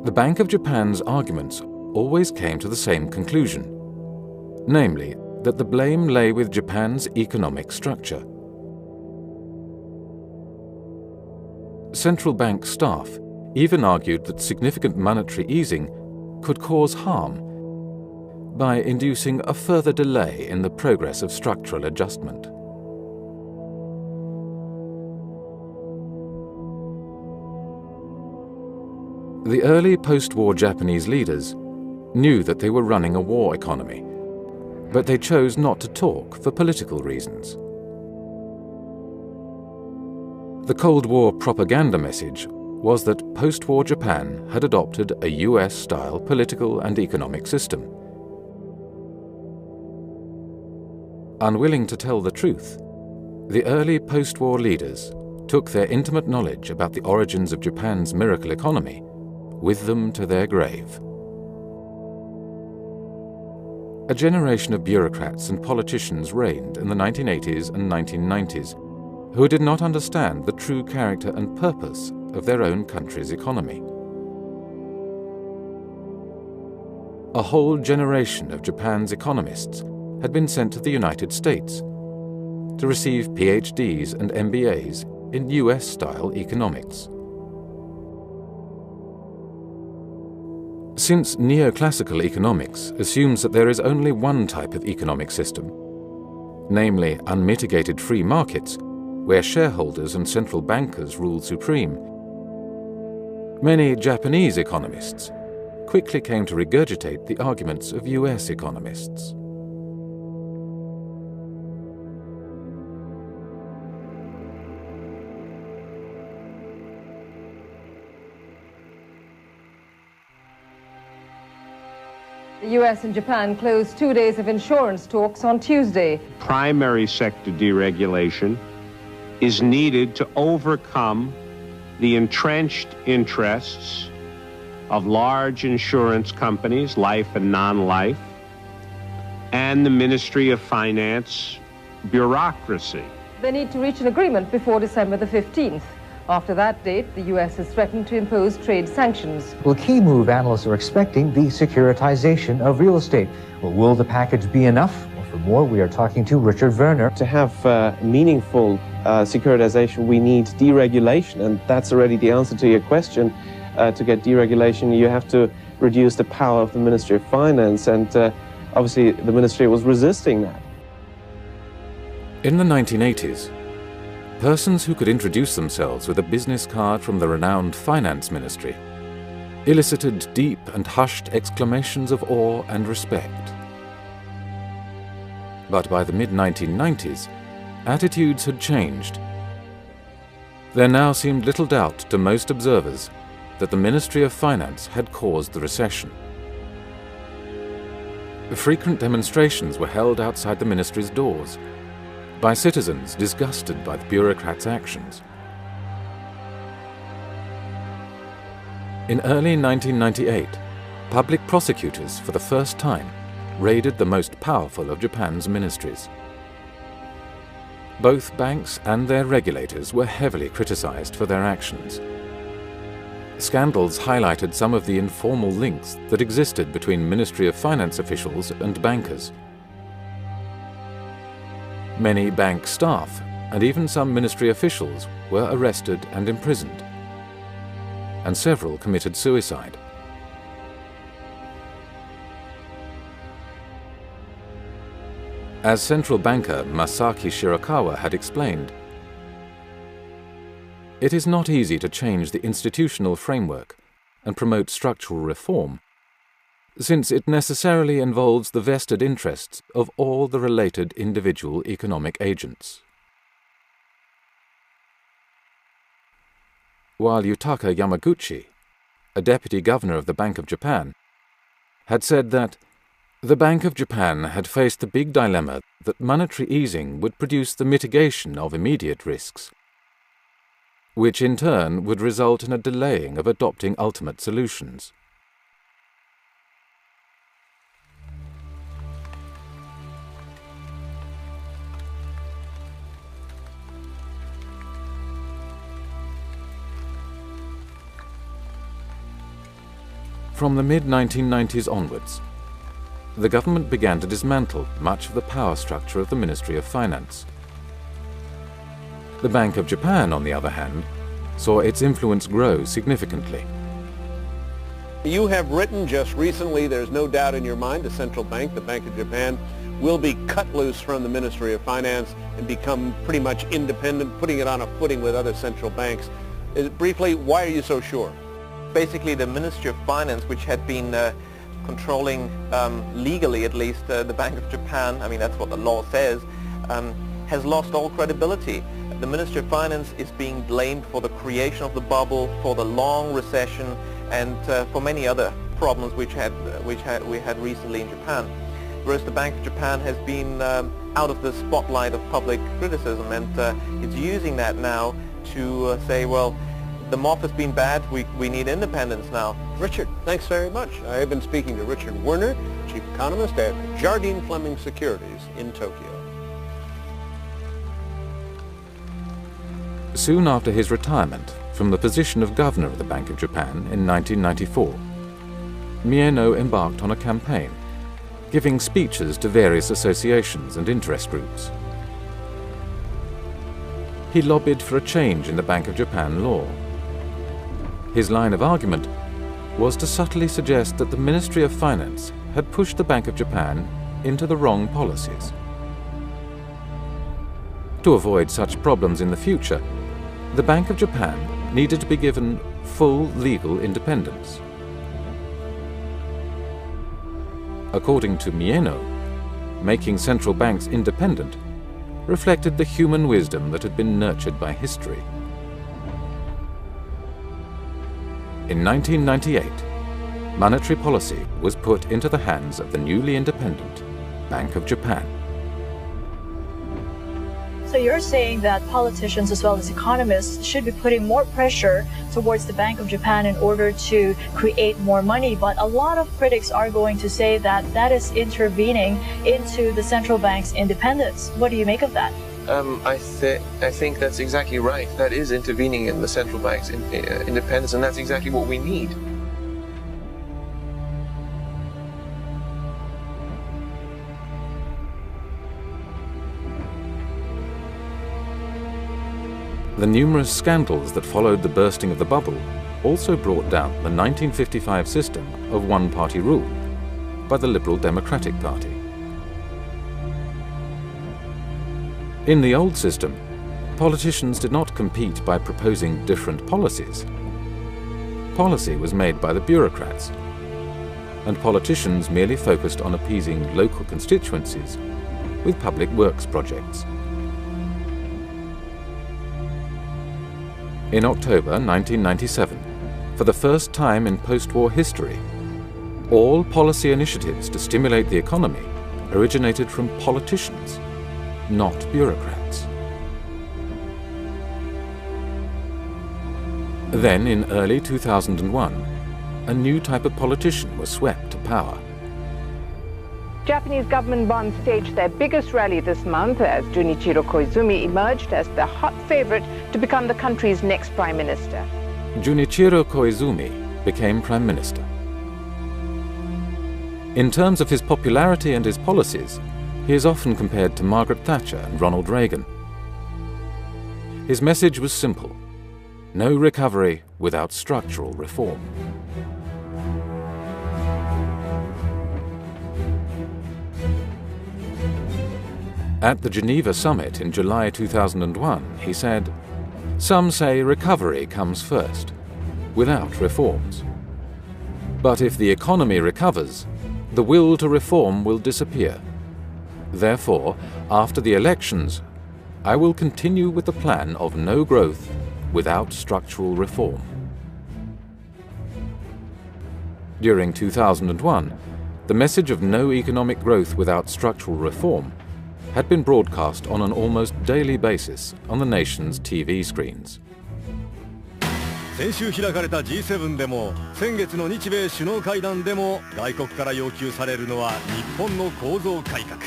Speaker 2: The Bank of Japan's arguments always came to the same conclusion, namely that the blame lay with Japan's economic structure. Central bank staff even argued that significant monetary easing could cause harm by inducing a further delay in the progress of structural adjustment. The early post-war Japanese leaders knew that they were running a war economy, but they chose not to talk for political reasons. The Cold War propaganda message was that post-war Japan had adopted a US-style political and economic system. Unwilling to tell the truth, the early post-war leaders took their intimate knowledge about the origins of Japan's miracle economy with them to their grave. A generation of bureaucrats and politicians reigned in the 1980s and 1990s who did not understand the true character and purpose of their own country's economy. A whole generation of Japan's economists had been sent to the United States to receive PhDs and MBAs in US-style economics. Since neoclassical economics assumes that there is only one type of economic system, namely unmitigated free markets, where shareholders and central bankers rule supreme, many Japanese economists quickly came to regurgitate the arguments of US economists.
Speaker 17: The US and Japan closed 2 days of insurance talks on Tuesday.
Speaker 21: Primary sector deregulation is needed to overcome the entrenched interests of large insurance companies, life and non-life, and the Ministry of Finance bureaucracy.
Speaker 17: They need to reach an agreement before December the 15th. After that date, the US has threatened to impose trade sanctions.
Speaker 22: Well, a key move analysts are expecting, the securitization of real estate. Well, will the package be enough? Well, for more, we are talking to Richard Werner.
Speaker 23: To have meaningful securitization, we need deregulation, and that's already the answer to your question. To get deregulation, you have to reduce the power of the Ministry of Finance, and obviously the Ministry was resisting that.
Speaker 2: In the 1980s, persons who could introduce themselves with a business card from the renowned Finance Ministry elicited deep and hushed exclamations of awe and respect. But by the mid-1990s, attitudes had changed. There now seemed little doubt to most observers that the Ministry of Finance had caused the recession. Frequent demonstrations were held outside the ministry's doors by citizens disgusted by the bureaucrats' actions. In early 1998, public prosecutors for the first time raided the most powerful of Japan's ministries. Both banks and their regulators were heavily criticized for their actions. Scandals highlighted some of the informal links that existed between Ministry of Finance officials and bankers. Many bank staff and even some ministry officials were arrested and imprisoned, and several committed suicide. As central banker Masaki Shirakawa had explained, it is not easy to change the institutional framework and promote structural reform, since it necessarily involves the vested interests of all the related individual economic agents. While Yutaka Yamaguchi, a deputy governor of the Bank of Japan, had said that The Bank of Japan had faced the big dilemma that monetary easing would produce the mitigation of immediate risks, which in turn would result in a delaying of adopting ultimate solutions. From the mid-1990s onwards, the government began to dismantle much of the power structure of the Ministry of Finance. The Bank of Japan, on the other hand, saw its influence grow significantly.
Speaker 1: You have written just recently, there's no doubt in your mind, the central bank, the Bank of Japan, will be cut loose from the Ministry of Finance and become pretty much independent, putting it on a footing with other central banks. Briefly, why are you so sure?
Speaker 8: Basically, the Ministry of Finance, which had been controlling, legally at least, the Bank of Japan, I mean that's what the law says, has lost all credibility. The Ministry of Finance is being blamed for the creation of the bubble, for the long recession, and for many other problems we had recently in Japan. Whereas the Bank of Japan has been out of the spotlight of public criticism, and it's using that now to say, well, the MOF has been bad, we need independence now.
Speaker 1: Richard, thanks very much. I have been speaking to Richard Werner, Chief Economist at Jardine Fleming Securities in Tokyo.
Speaker 2: Soon after his retirement from the position of Governor of the Bank of Japan in 1994, Mieno embarked on a campaign, giving speeches to various associations and interest groups. He lobbied for a change in the Bank of Japan law. His line of argument was to subtly suggest that the Ministry of Finance had pushed the Bank of Japan into the wrong policies. To avoid such problems in the future, the Bank of Japan needed to be given full legal independence. According to Mieno, making central banks independent reflected the human wisdom that had been nurtured by history. In 1998, monetary policy was put into the hands of the newly independent Bank of Japan.
Speaker 3: So you're saying that politicians as well as economists should be putting more pressure towards the Bank of Japan in order to create more money, but a lot of critics are going to say that that is intervening into the central bank's independence. What do you make of that?
Speaker 8: I think that's exactly right. That is intervening in the central bank's independence, and that's exactly what we need.
Speaker 2: The numerous scandals that followed the bursting of the bubble also brought down the 1955 system of one-party rule by the Liberal Democratic Party. In the old system, politicians did not compete by proposing different policies. Policy was made by the bureaucrats, and politicians merely focused on appeasing local constituencies with public works projects. In October 1997, for the first time in post-war history, all policy initiatives to stimulate the economy originated from politicians, not bureaucrats. Then, in early 2001, a new type of politician was swept to power.
Speaker 5: Japanese government bonds staged their biggest rally this month as Junichiro Koizumi emerged as the hot favorite to become the country's next prime minister.
Speaker 2: Junichiro Koizumi became prime minister. In terms of his popularity and his policies, he is often compared to Margaret Thatcher and Ronald Reagan. His message was simple: no recovery without structural reform. At the Geneva summit in July 2001, he said, "Some say recovery comes first, without reforms. But if the economy recovers, the will to reform will disappear. Therefore, after the elections, I will continue with the plan of no growth without structural reform." During 2001, the message of no economic growth without structural reform had been broadcast on an almost daily basis on the nation's TV screens.
Speaker 4: 先週開かれた G7 でも先月の日米首脳会談でも外国から要求されるのは日本の構造改革。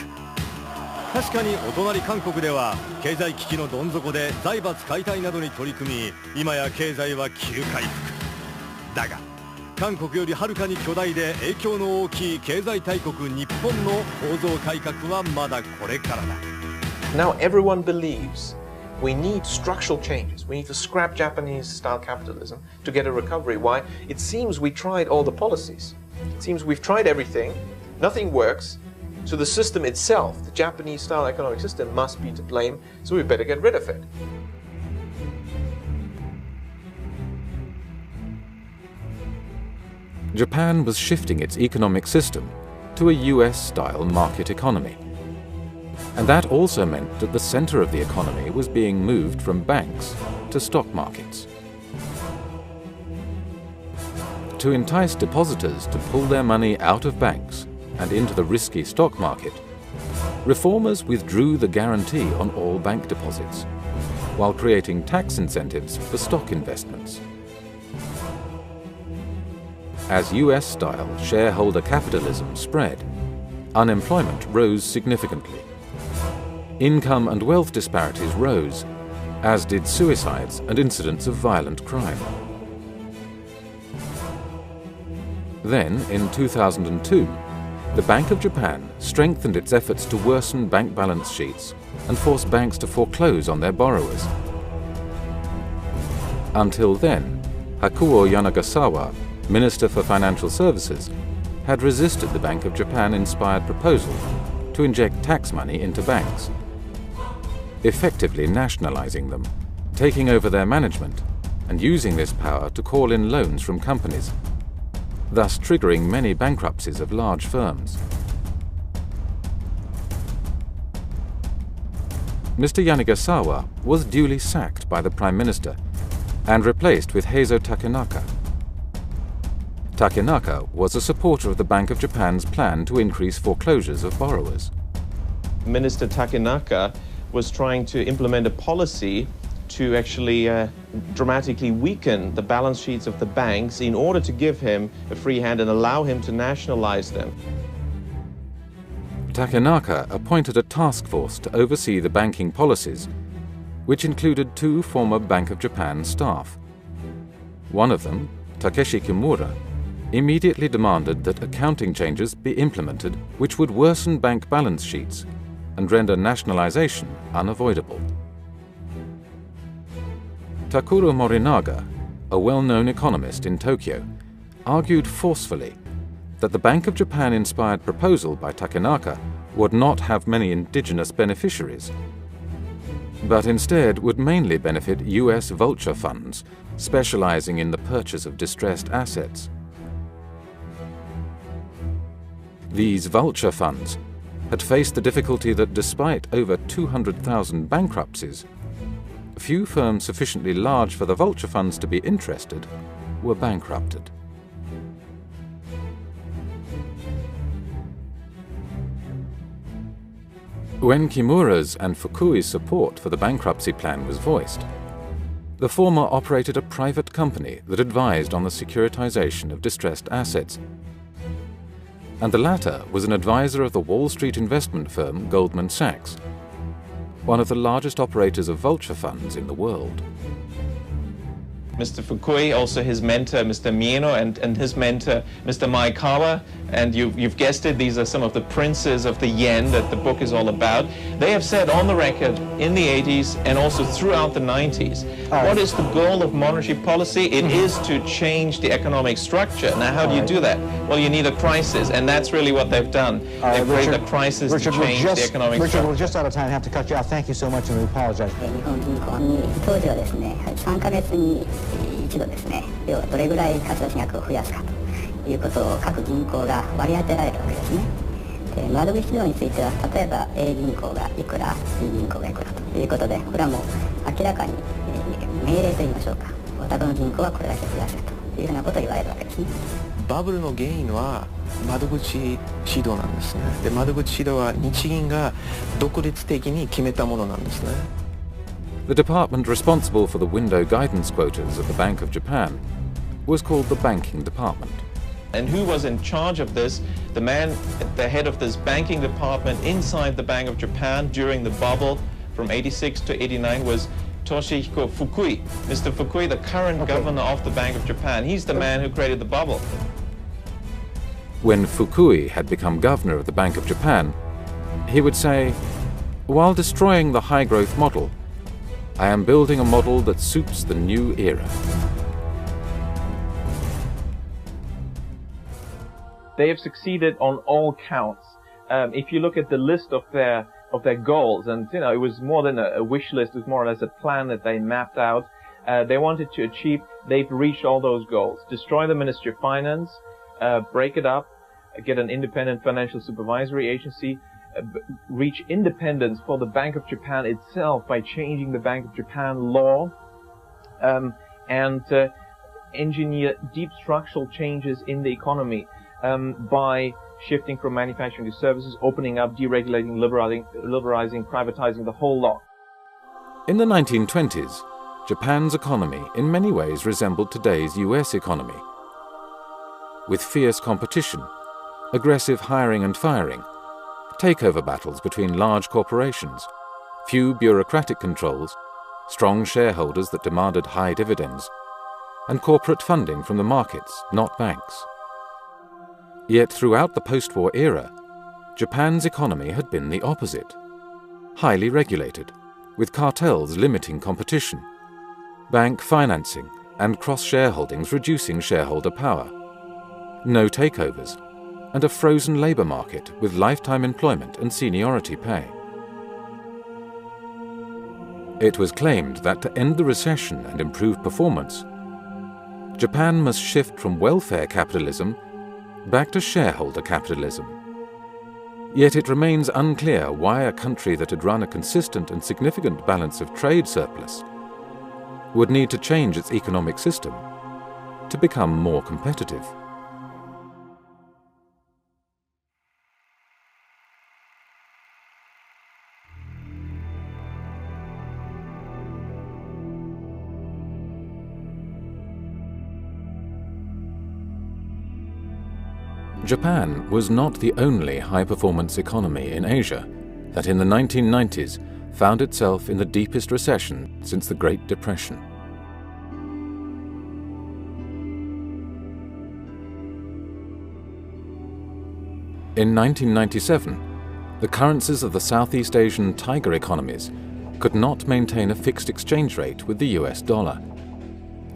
Speaker 4: 確かにお隣韓国では経済危機のどん底で財閥解体などに取り組み、今や経済は急回復だが、韓国よりはるかに巨大で影響の大きい経済大国日本の構造改革はまだこれからだ。
Speaker 8: Now everyone believes we need structural changes. We need to scrap Japanese-style capitalism to get a recovery. Why? It seems we tried all the policies. It seems we've tried everything. Nothing works. So the system itself, the Japanese-style economic system, must be to blame. So we better get rid of it.
Speaker 2: Japan was shifting its economic system to a US-style market economy. And that also meant that the center of the economy was being moved from banks to stock markets. To entice depositors to pull their money out of banks and into the risky stock market, reformers withdrew the guarantee on all bank deposits, while creating tax incentives for stock investments. As US-style shareholder capitalism spread, unemployment rose significantly. Income and wealth disparities rose, as did suicides and incidents of violent crime. Then, in 2002, the Bank of Japan strengthened its efforts to worsen bank balance sheets and force banks to foreclose on their borrowers. Until then, Hakuo Yanagasawa, Minister for Financial Services, had resisted the Bank of Japan-inspired proposal to inject tax money into banks, effectively nationalizing them, taking over their management, and using this power to call in loans from companies, thus triggering many bankruptcies of large firms. Mr. Yanagasawa was duly sacked by the Prime Minister and replaced with Heizo Takenaka. Takenaka was a supporter of the Bank of Japan's plan to increase foreclosures of borrowers.
Speaker 13: Minister Takenaka was trying to implement a policy to actually dramatically weaken the balance sheets of the banks in order to give him a free hand and allow him to nationalize them.
Speaker 2: Takenaka appointed a task force to oversee the banking policies, which included 2 former Bank of Japan staff. One of them, Takeshi Kimura, immediately demanded that accounting changes be implemented which would worsen bank balance sheets and render nationalization unavoidable. Takuro Morinaga, a well-known economist in Tokyo, argued forcefully that the Bank of Japan-inspired proposal by Takenaka would not have many indigenous beneficiaries, but instead would mainly benefit US vulture funds specializing in the purchase of distressed assets. These vulture funds had faced the difficulty that despite over 200,000 bankruptcies, few firms sufficiently large for the vulture funds to be interested were bankrupted. When Kimura's and Fukui's support for the bankruptcy plan was voiced, the former operated a private company that advised on the securitization of distressed assets, and the latter was an advisor of the Wall Street investment firm Goldman Sachs, one of the largest operators of vulture funds in the world.
Speaker 13: Mr. Fukui, also his mentor, Mr. Mieno, and his mentor, Mr. Maekawa, and you've guessed it, these are some of the princes of the yen that the book is all about. They have said on the record in the 80s and also throughout the 90s, what is the goal of monetary policy? It is to change the economic structure. Now, how do you do that? Well, you need a crisis, and that's really what they've done. They've created a crisis to change the economic structure.
Speaker 20: Richard, we're just out of time. I have to cut you off. Thank you so much, and we apologize.
Speaker 6: 一度ですね、要はどれぐらい貸出額を増やすかということを各銀行が割り当てられたわけですね。で、窓口指導については、例えば A 銀行がいくら、B 銀行がいくらということで、これはもう明らかに命令といいましょうか、お宅の銀行はこれだけ増やせとというふうなことを言われるわけですね。
Speaker 8: バブルの原因は窓口指導なんですね。で、窓口指導は日銀が独立的に決めたものなんですね。
Speaker 2: The department responsible for the window guidance quotas at the Bank of Japan was called the Banking Department.
Speaker 13: And who was in charge of this? The man at the head of this banking department inside the Bank of Japan during the bubble from 86 to 89 was Toshihiko Fukui. Mr. Fukui, the current governor of the Bank of Japan, he's the man who created the bubble.
Speaker 2: When Fukui had become governor of the Bank of Japan, he would say, "While destroying the high-growth model, I am building a model that suits the new era."
Speaker 13: They have succeeded on all counts. If you look at the list of their goals, and it was more than a wish list, it was more or less a plan that they mapped out. They wanted to achieve. They've reached all those goals. Destroy the Ministry of Finance, break it up, get an independent financial supervisory agency, reach independence for the Bank of Japan itself by changing the Bank of Japan law, and engineer deep structural changes in the economy. By shifting from manufacturing to services, opening up, deregulating, liberalizing, privatizing, the whole lot.
Speaker 2: In the 1920s, Japan's economy in many ways resembled today's US economy. With fierce competition, aggressive hiring and firing, takeover battles between large corporations, few bureaucratic controls, strong shareholders that demanded high dividends, and corporate funding from the markets, not banks. Yet throughout the post-war era, Japan's economy had been the opposite. Highly regulated, with cartels limiting competition, bank financing and cross-shareholdings reducing shareholder power, no takeovers, and a frozen labour market with lifetime employment and seniority pay. It was claimed that to end the recession and improve performance, Japan must shift from welfare capitalism back to shareholder capitalism. Yet it remains unclear why a country that had run a consistent and significant balance of trade surplus would need to change its economic system to become more competitive. Japan was not the only high-performance economy in Asia that in the 1990s found itself in the deepest recession since the Great Depression. In 1997, the currencies of the Southeast Asian tiger economies could not maintain a fixed exchange rate with the US dollar.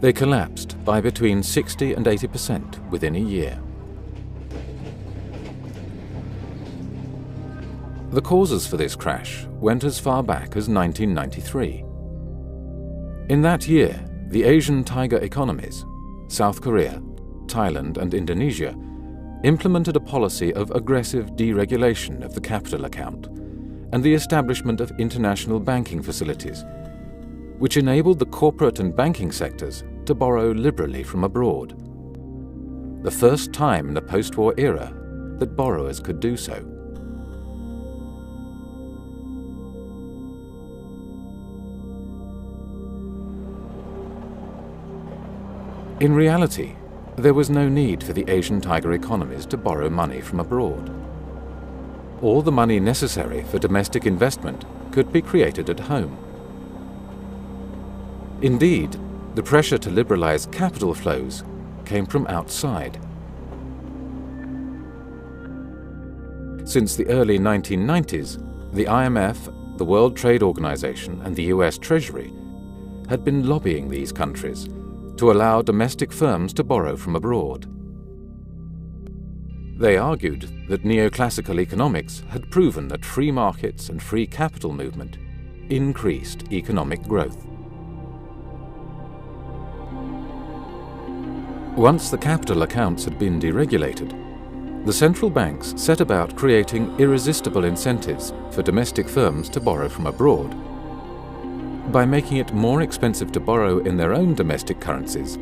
Speaker 2: They collapsed by between 60 and 80% within a year. The causes for this crash went as far back as 1993. In that year, the Asian tiger economies, South Korea, Thailand and Indonesia, implemented a policy of aggressive deregulation of the capital account and the establishment of international banking facilities, which enabled the corporate and banking sectors to borrow liberally from abroad. The first time in the post-war era that borrowers could do so. In reality, there was no need for the Asian tiger economies to borrow money from abroad. All the money necessary for domestic investment could be created at home. Indeed, the pressure to liberalize capital flows came from outside. Since the early 1990s, the IMF, the World Trade Organization, and the US Treasury had been lobbying these countries to allow domestic firms to borrow from abroad. They argued that neoclassical economics had proven that free markets and free capital movement increased economic growth. Once the capital accounts had been deregulated, the central banks set about creating irresistible incentives for domestic firms to borrow from abroad, by making it more expensive to borrow in their own domestic currencies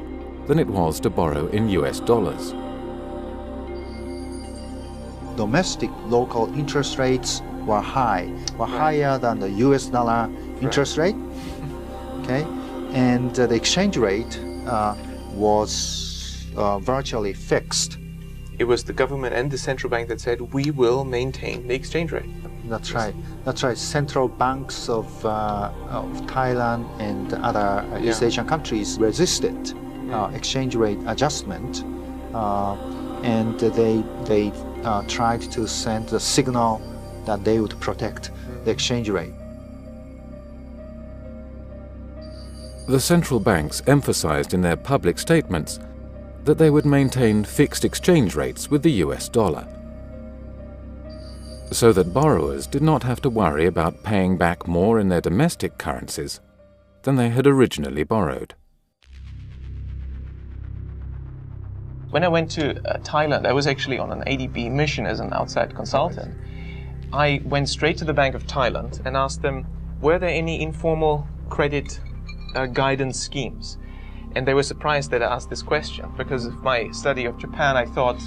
Speaker 2: than it was to borrow in US dollars.
Speaker 7: Domestic local interest rates were higher than the US dollar interest rate. Okay, and the exchange rate was virtually fixed.
Speaker 8: It was the government and the central bank that said, we will maintain the exchange rate.
Speaker 7: That's right. That's right. Central banks of Thailand and other East Asian countries resisted exchange rate adjustment, and they tried to send a signal that they would protect the exchange rate.
Speaker 2: The central banks emphasized in their public statements that they would maintain fixed exchange rates with the US dollar, so that borrowers did not have to worry about paying back more in their domestic currencies than they had originally borrowed.
Speaker 13: When I went to Thailand, I was actually on an ADB mission as an outside consultant. I went straight to the Bank of Thailand and asked them, were there any informal credit guidance schemes? And they were surprised that I asked this question, because of my study of Japan, I thought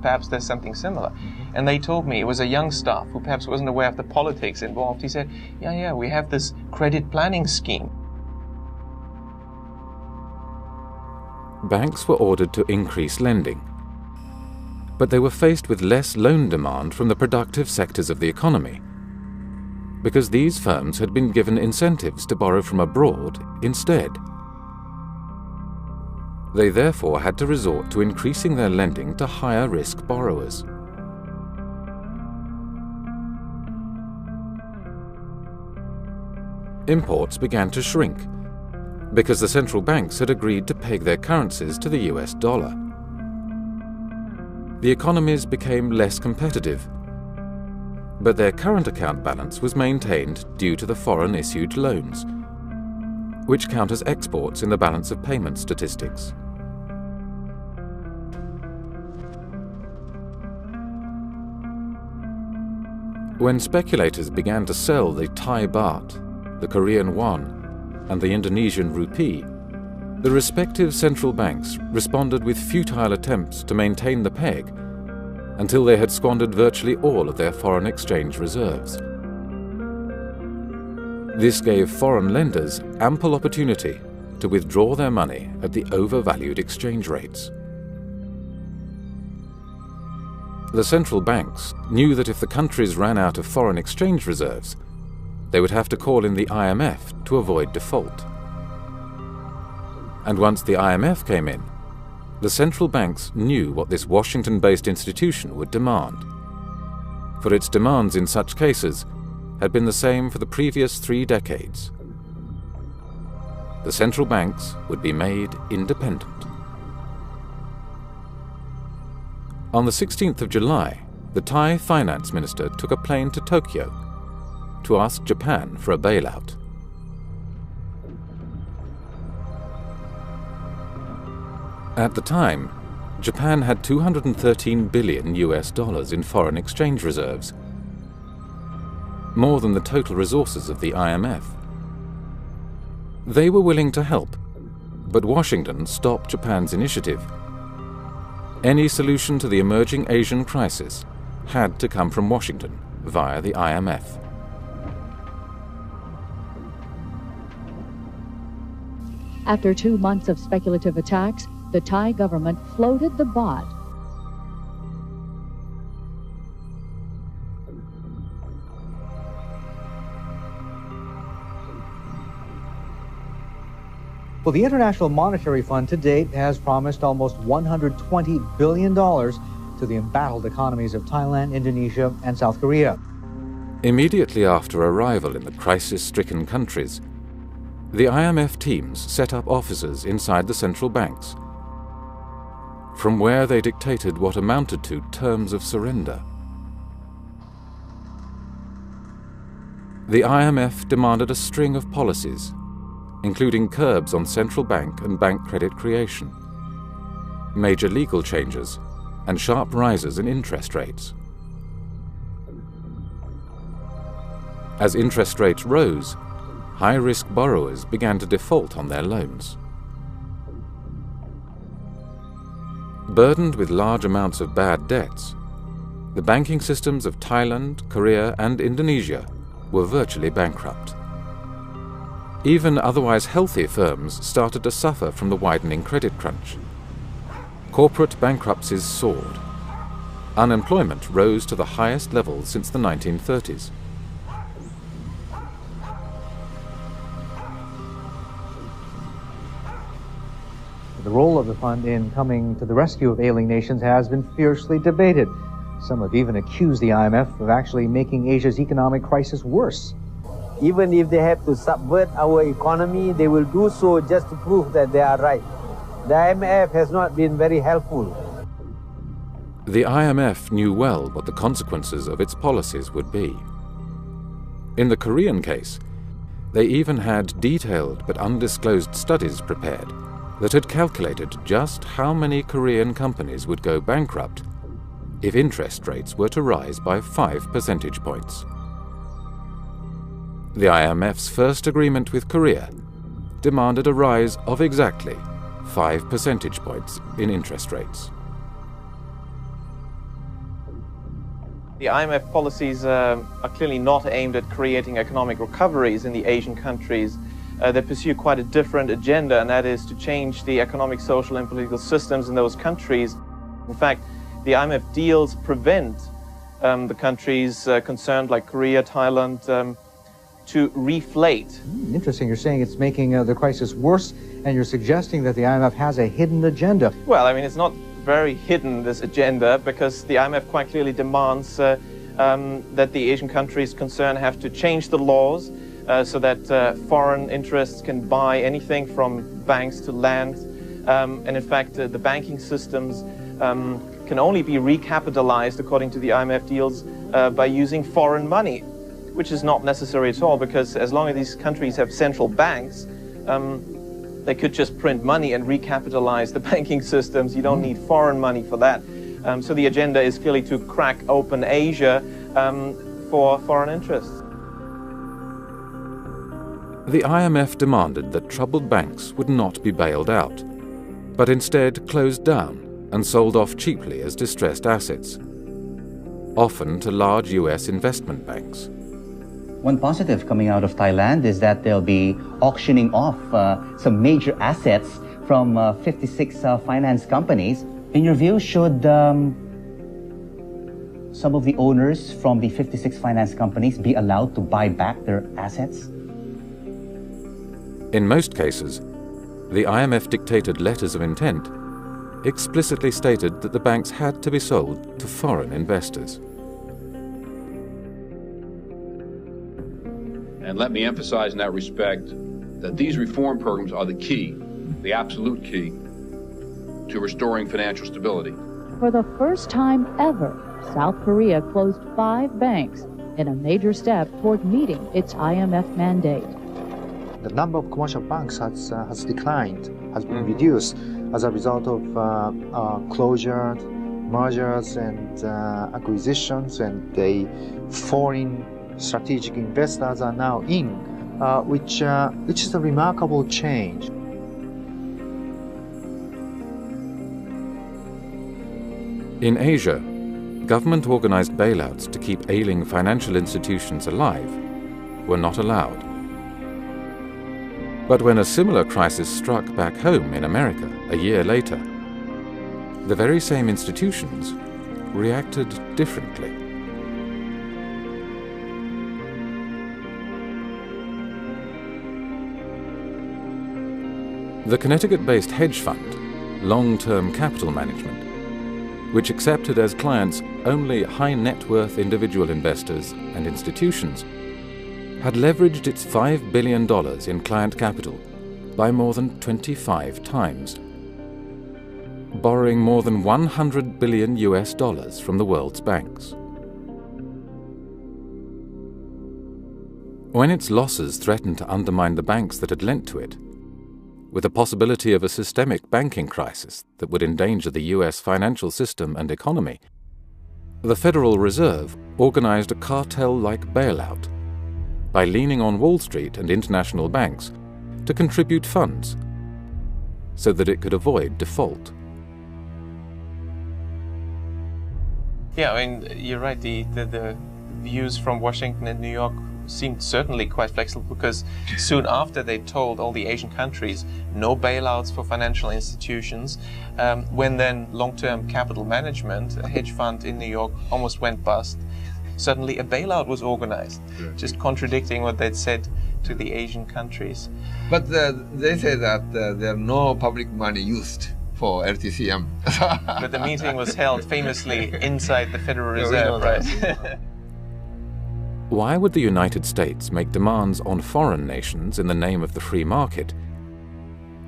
Speaker 13: perhaps there's something similar. And they told me it was a young staff who perhaps wasn't aware of the politics involved. He said, yeah, we have this credit planning scheme.
Speaker 2: Banks were ordered to increase lending, but they were faced with less loan demand from the productive sectors of the economy, because these firms had been given incentives to borrow from abroad instead. They therefore had to resort to increasing their lending to higher-risk borrowers. Imports began to shrink, because the central banks had agreed to peg their currencies to the US dollar. The economies became less competitive, but their current account balance was maintained due to the foreign-issued loans, which count as exports in the balance of payment statistics. When speculators began to sell the Thai baht, the Korean won, and the Indonesian rupee, the respective central banks responded with futile attempts to maintain the peg until they had squandered virtually all of their foreign exchange reserves. This gave foreign lenders ample opportunity to withdraw their money at the overvalued exchange rates. The central banks knew that if the countries ran out of foreign exchange reserves, they would have to call in the IMF to avoid default. And once the IMF came in, the central banks knew what this Washington-based institution would demand, for its demands in such cases had been the same for the previous 3 decades. The central banks would be made independent. On the 16th of July, the Thai finance minister took a plane to Tokyo to ask Japan for a bailout. At the time, Japan had $213 billion in foreign exchange reserves, more than the total resources of the IMF. They were willing to help, but Washington stopped Japan's initiative. Any solution to the emerging Asian crisis had to come from Washington via the IMF.
Speaker 11: After 2 months of speculative attacks, the Thai government floated the baht.
Speaker 22: Well, the International Monetary Fund to date has promised almost $120 billion to the embattled economies of Thailand, Indonesia, and South Korea.
Speaker 2: Immediately after arrival in the crisis-stricken countries, the IMF teams set up offices inside the central banks, from where they dictated what amounted to terms of surrender. The IMF demanded a string of policies, including curbs on central bank and bank credit creation, major legal changes, and sharp rises in interest rates. As interest rates rose, high-risk borrowers began to default on their loans. Burdened with large amounts of bad debts, the banking systems of Thailand, Korea, and Indonesia were virtually bankrupt. Even otherwise healthy firms started to suffer from the widening credit crunch. Corporate bankruptcies soared. Unemployment rose to the highest level since the 1930s.
Speaker 22: The role of the fund in coming to the rescue of ailing nations has been fiercely debated. Some have even accused the IMF of actually making Asia's economic crisis worse.
Speaker 9: Even if they have to subvert our economy, they will do so just to prove that they are right. The IMF has not been very helpful.
Speaker 2: The IMF knew well what the consequences of its policies would be. In the Korean case, they even had detailed but undisclosed studies prepared that had calculated just how many Korean companies would go bankrupt if interest rates were to rise by 5 percentage points. The IMF's first agreement with Korea demanded a rise of exactly 5 percentage points in interest rates.
Speaker 13: The IMF policies are clearly not aimed at creating economic recoveries in the Asian countries. They pursue quite a different agenda, and that is to change the economic, social, and political systems in those countries. In fact, the IMF deals prevent the countries concerned, like Korea, Thailand, to reflate.
Speaker 22: Interesting. You're saying it's making the crisis worse, and you're suggesting that the IMF has a hidden agenda.
Speaker 13: Well, I mean, it's not very hidden, this agenda, because the IMF quite clearly demands that the Asian countries concerned have to change the laws so that foreign interests can buy anything from banks to land. And in fact, the banking systems can only be recapitalized, according to the IMF deals, by using foreign money, which is not necessary at all, because as long as these countries have central banks, they could just print money and recapitalize the banking systems. You don't need foreign money for that. So the agenda is clearly to crack open Asia for foreign interests.
Speaker 2: The IMF demanded that troubled banks would not be bailed out, but instead closed down and sold off cheaply as distressed assets, often to large US investment banks.
Speaker 15: One positive coming out of Thailand is that they'll be auctioning off some major assets from 56 finance companies. In your view, should some of the owners from the 56 finance companies be allowed to buy back their assets?
Speaker 2: In most cases, the IMF dictated letters of intent explicitly stated that the banks had to be sold to foreign investors.
Speaker 10: And let me emphasize in that respect that these reform programs are the key, the absolute key, to restoring financial stability.
Speaker 11: For the first time ever, South Korea closed 5 banks in a major step toward meeting its IMF mandate.
Speaker 7: The number of commercial banks has declined, has been reduced as a result of closures, mergers, and acquisitions, and the foreign strategic investors are now in, which is a remarkable change.
Speaker 2: In Asia, government-organized bailouts to keep ailing financial institutions alive were not allowed. But when a similar crisis struck back home in America a year later, the very same institutions reacted differently. The Connecticut-based hedge fund, Long-Term Capital Management, which accepted as clients only high-net-worth individual investors and institutions, had leveraged its $5 billion in client capital by more than 25 times, borrowing more than $100 billion from the world's banks. When its losses threatened to undermine the banks that had lent to it, with the possibility of a systemic banking crisis that would endanger the US financial system and economy, the Federal Reserve organized a cartel-like bailout by leaning on Wall Street and international banks to contribute funds so that it could avoid default.
Speaker 13: Yeah, I mean, you're right. The views from Washington and New York seemed certainly quite flexible, because soon after they told all the Asian countries no bailouts for financial institutions, when then long-term capital management, a hedge fund in New York, almost went bust, suddenly a bailout was organized, just contradicting what they'd said to the Asian countries.
Speaker 12: But they say that there are no public money used for LTCM.
Speaker 13: But the meeting was held famously inside the Federal Reserve, right?
Speaker 2: Why would the United States make demands on foreign nations in the name of the free market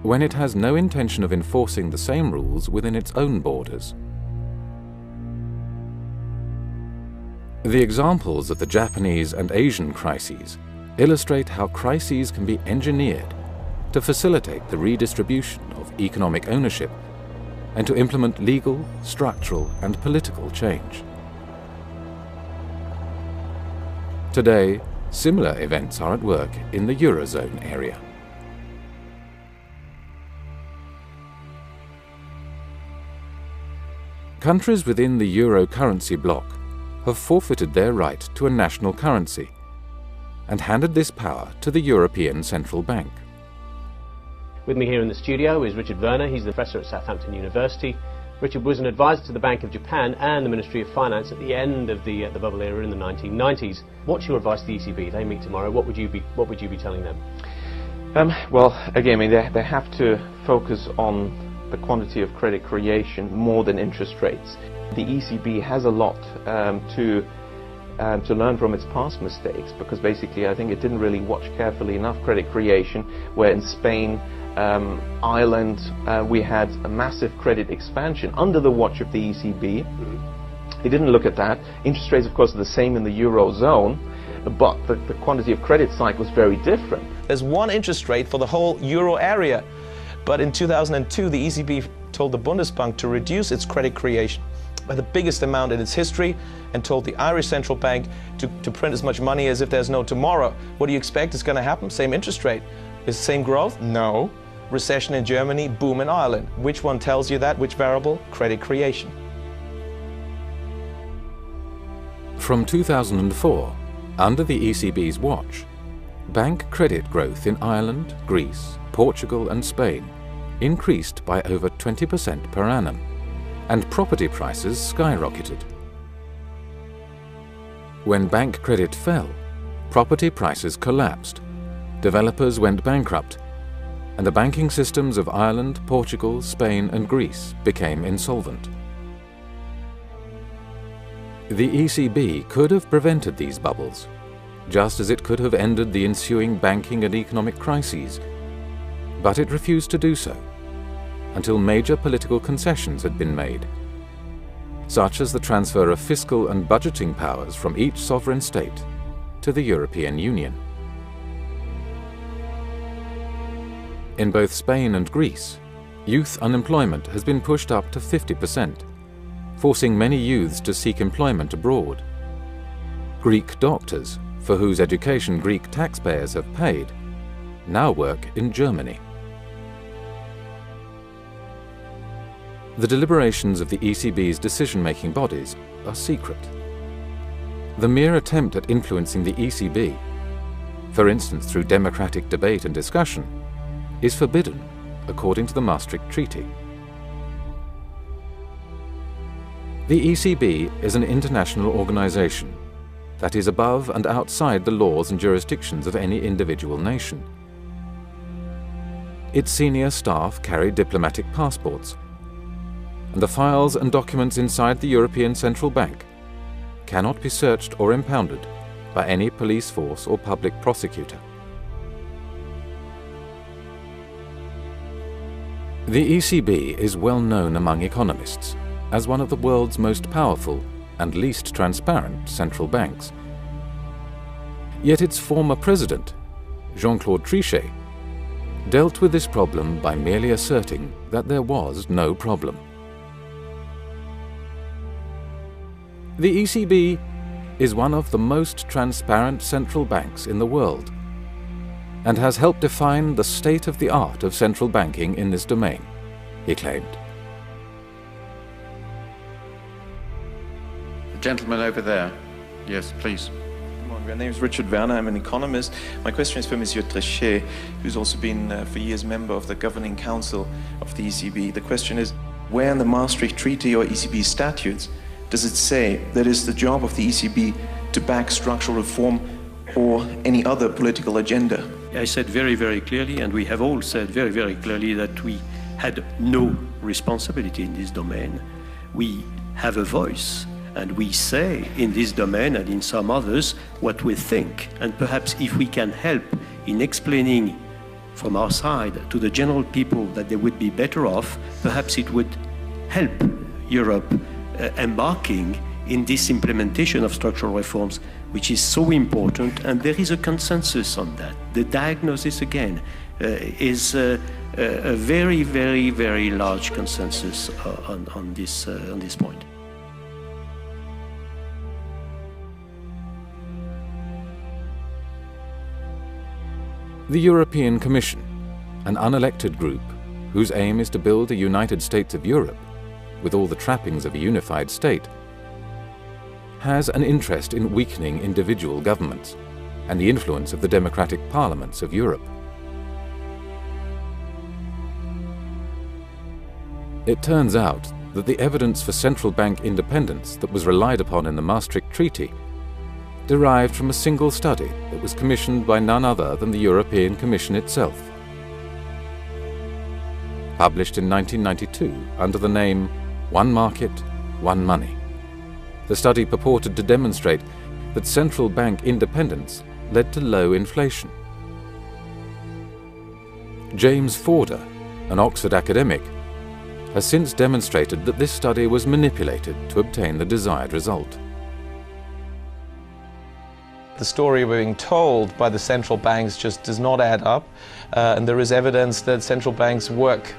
Speaker 2: when it has no intention of enforcing the same rules within its own borders? The examples of the Japanese and Asian crises illustrate how crises can be engineered to facilitate the redistribution of economic ownership and to implement legal, structural, and political change. Today, similar events are at work in the Eurozone area. Countries within the euro currency bloc have forfeited their right to a national currency and handed this power to the European Central Bank.
Speaker 14: With me here in the studio is Richard Werner. He's the professor at Southampton University. Richard was an advisor to the Bank of Japan and the Ministry of Finance at the end of the bubble era in the 1990s. What's your advice to the ECB? They meet tomorrow. What would you be telling them?
Speaker 13: Well, again, I mean, they have to focus on the quantity of credit creation more than interest rates. The ECB has a lot to learn from its past mistakes, because basically I think it didn't really watch carefully enough credit creation, where in Spain, Ireland, we had a massive credit expansion under the watch of the ECB. They didn't look at that. Interest rates, of course, are the same in the Eurozone, but the quantity of credit cycle is very different.
Speaker 16: There's one interest rate for the whole euro area, but in 2002 the ECB told the Bundesbank to reduce its credit creation by the biggest amount in its history, and told the Irish Central Bank to print as much money as if there's no tomorrow. What do you expect is going to happen? Same interest rate. Is the same growth? No. Recession in Germany, boom in Ireland. Which one tells you that? Which variable? Credit creation.
Speaker 2: From 2004, under the ECB's watch, bank credit growth in Ireland, Greece, Portugal and Spain increased by over 20% per annum, and property prices skyrocketed. When bank credit fell, property prices collapsed, developers went bankrupt, and the banking systems of Ireland, Portugal, Spain and Greece became insolvent. The ECB could have prevented these bubbles, just as it could have ended the ensuing banking and economic crises, but it refused to do so until major political concessions had been made, such as the transfer of fiscal and budgeting powers from each sovereign state to the European Union. In both Spain and Greece, youth unemployment has been pushed up to 50%, forcing many youths to seek employment abroad. Greek doctors, for whose education Greek taxpayers have paid, now work in Germany. The deliberations of the ECB's decision-making bodies are secret. The mere attempt at influencing the ECB, for instance through democratic debate and discussion, is forbidden according to the Maastricht Treaty. The ECB is an international organization that is above and outside the laws and jurisdictions of any individual nation. Its senior staff carry diplomatic passports, and the files and documents inside the European Central Bank cannot be searched or impounded by any police force or public prosecutor. The ECB is well known among economists as one of the world's most powerful and least transparent central banks. Yet its former president, Jean-Claude Trichet, dealt with this problem by merely asserting that there was no problem. The ECB is one of the most transparent central banks in the world and has helped define the state-of-the-art of central banking in this domain, he claimed. The gentleman over there. Yes, please.
Speaker 16: My name is Richard Werner. I'm an economist. My question is for Monsieur Trichet, who's also been for years member of the Governing Council of the ECB. The question is, where in the Maastricht Treaty or ECB statutes does it say that it's the job of the ECB to back structural reform or any other political agenda?
Speaker 18: I said very, very clearly, and we have all said very, very clearly, that we had no responsibility in this domain. We have a voice, and we say in this domain and in some others what we think. And perhaps if we can help in explaining from our side to the general people that they would be better off, perhaps it would help Europe embarking in this implementation of structural reforms, which is so important, and there is a consensus on that. The diagnosis, again, is a very, very, very large consensus on this point.
Speaker 2: The European Commission, an unelected group whose aim is to build a United States of Europe with all the trappings of a unified state, has an interest in weakening individual governments and the influence of the democratic parliaments of Europe. It turns out that the evidence for central bank independence that was relied upon in the Maastricht Treaty derived from a single study that was commissioned by none other than the European Commission itself. Published in 1992 under the name One Market, One Money, the study purported to demonstrate that central bank independence led to low inflation. James Forder, an Oxford academic, has since demonstrated that this study was manipulated to obtain the desired result.
Speaker 16: The story we're being told by the central banks just does not add up, and there is evidence that central banks work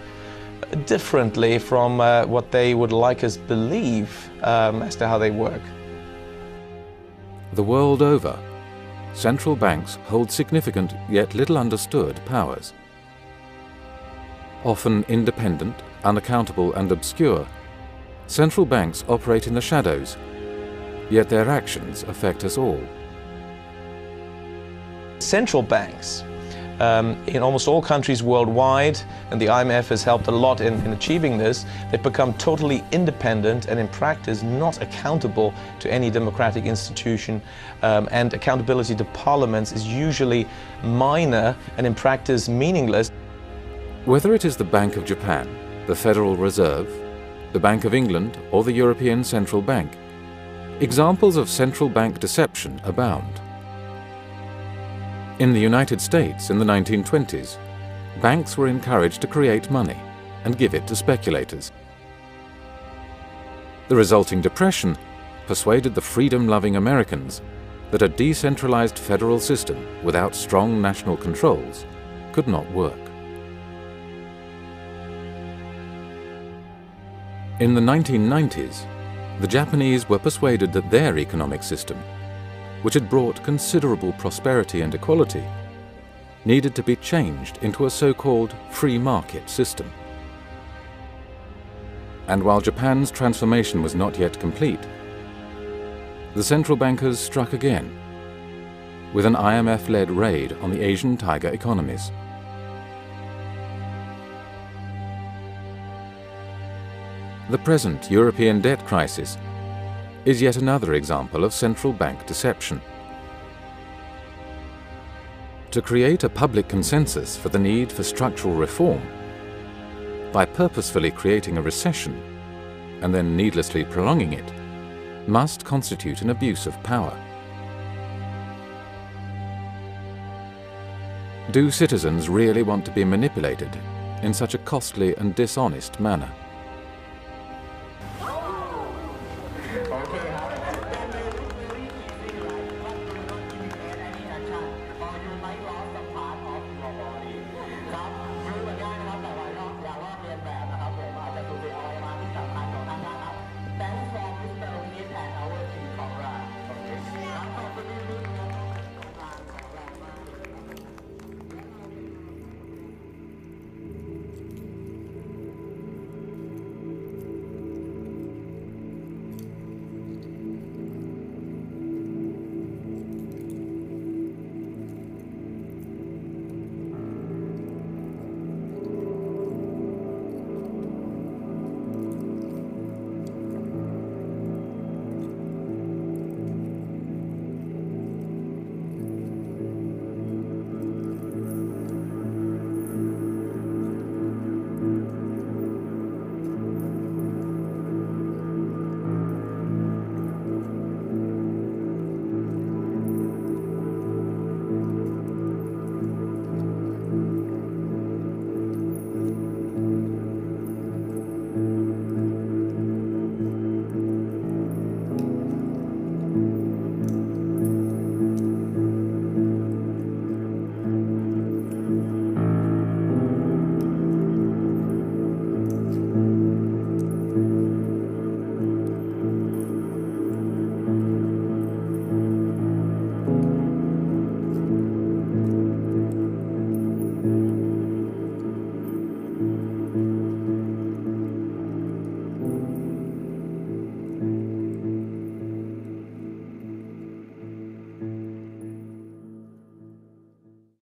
Speaker 16: differently from what they would like us believe as to how they work.
Speaker 2: The world over, central banks hold significant yet little understood powers. Often independent, unaccountable and obscure, central banks operate in the shadows, yet their actions affect us all.
Speaker 16: Central banks in almost all countries worldwide, and the IMF has helped a lot in achieving this, they've become totally independent and in practice not accountable to any democratic institution, and accountability to parliaments is usually minor and in practice meaningless.
Speaker 2: Whether it is the Bank of Japan, the Federal Reserve, the Bank of England or the European Central Bank, examples of central bank deception abound. In the United States in the 1920s, banks were encouraged to create money and give it to speculators. The resulting depression persuaded the freedom-loving Americans that a decentralized federal system without strong national controls could not work. In the 1990s, the Japanese were persuaded that their economic system, which had brought considerable prosperity and equality, needed to be changed into a so-called free market system. And while Japan's transformation was not yet complete, the central bankers struck again with an IMF-led raid on the Asian tiger economies. The present European debt crisis is yet another example of central bank deception. To create a public consensus for the need for structural reform, by purposefully creating a recession and then needlessly prolonging it, must constitute an abuse of power. Do citizens really want to be manipulated in such a costly and dishonest manner?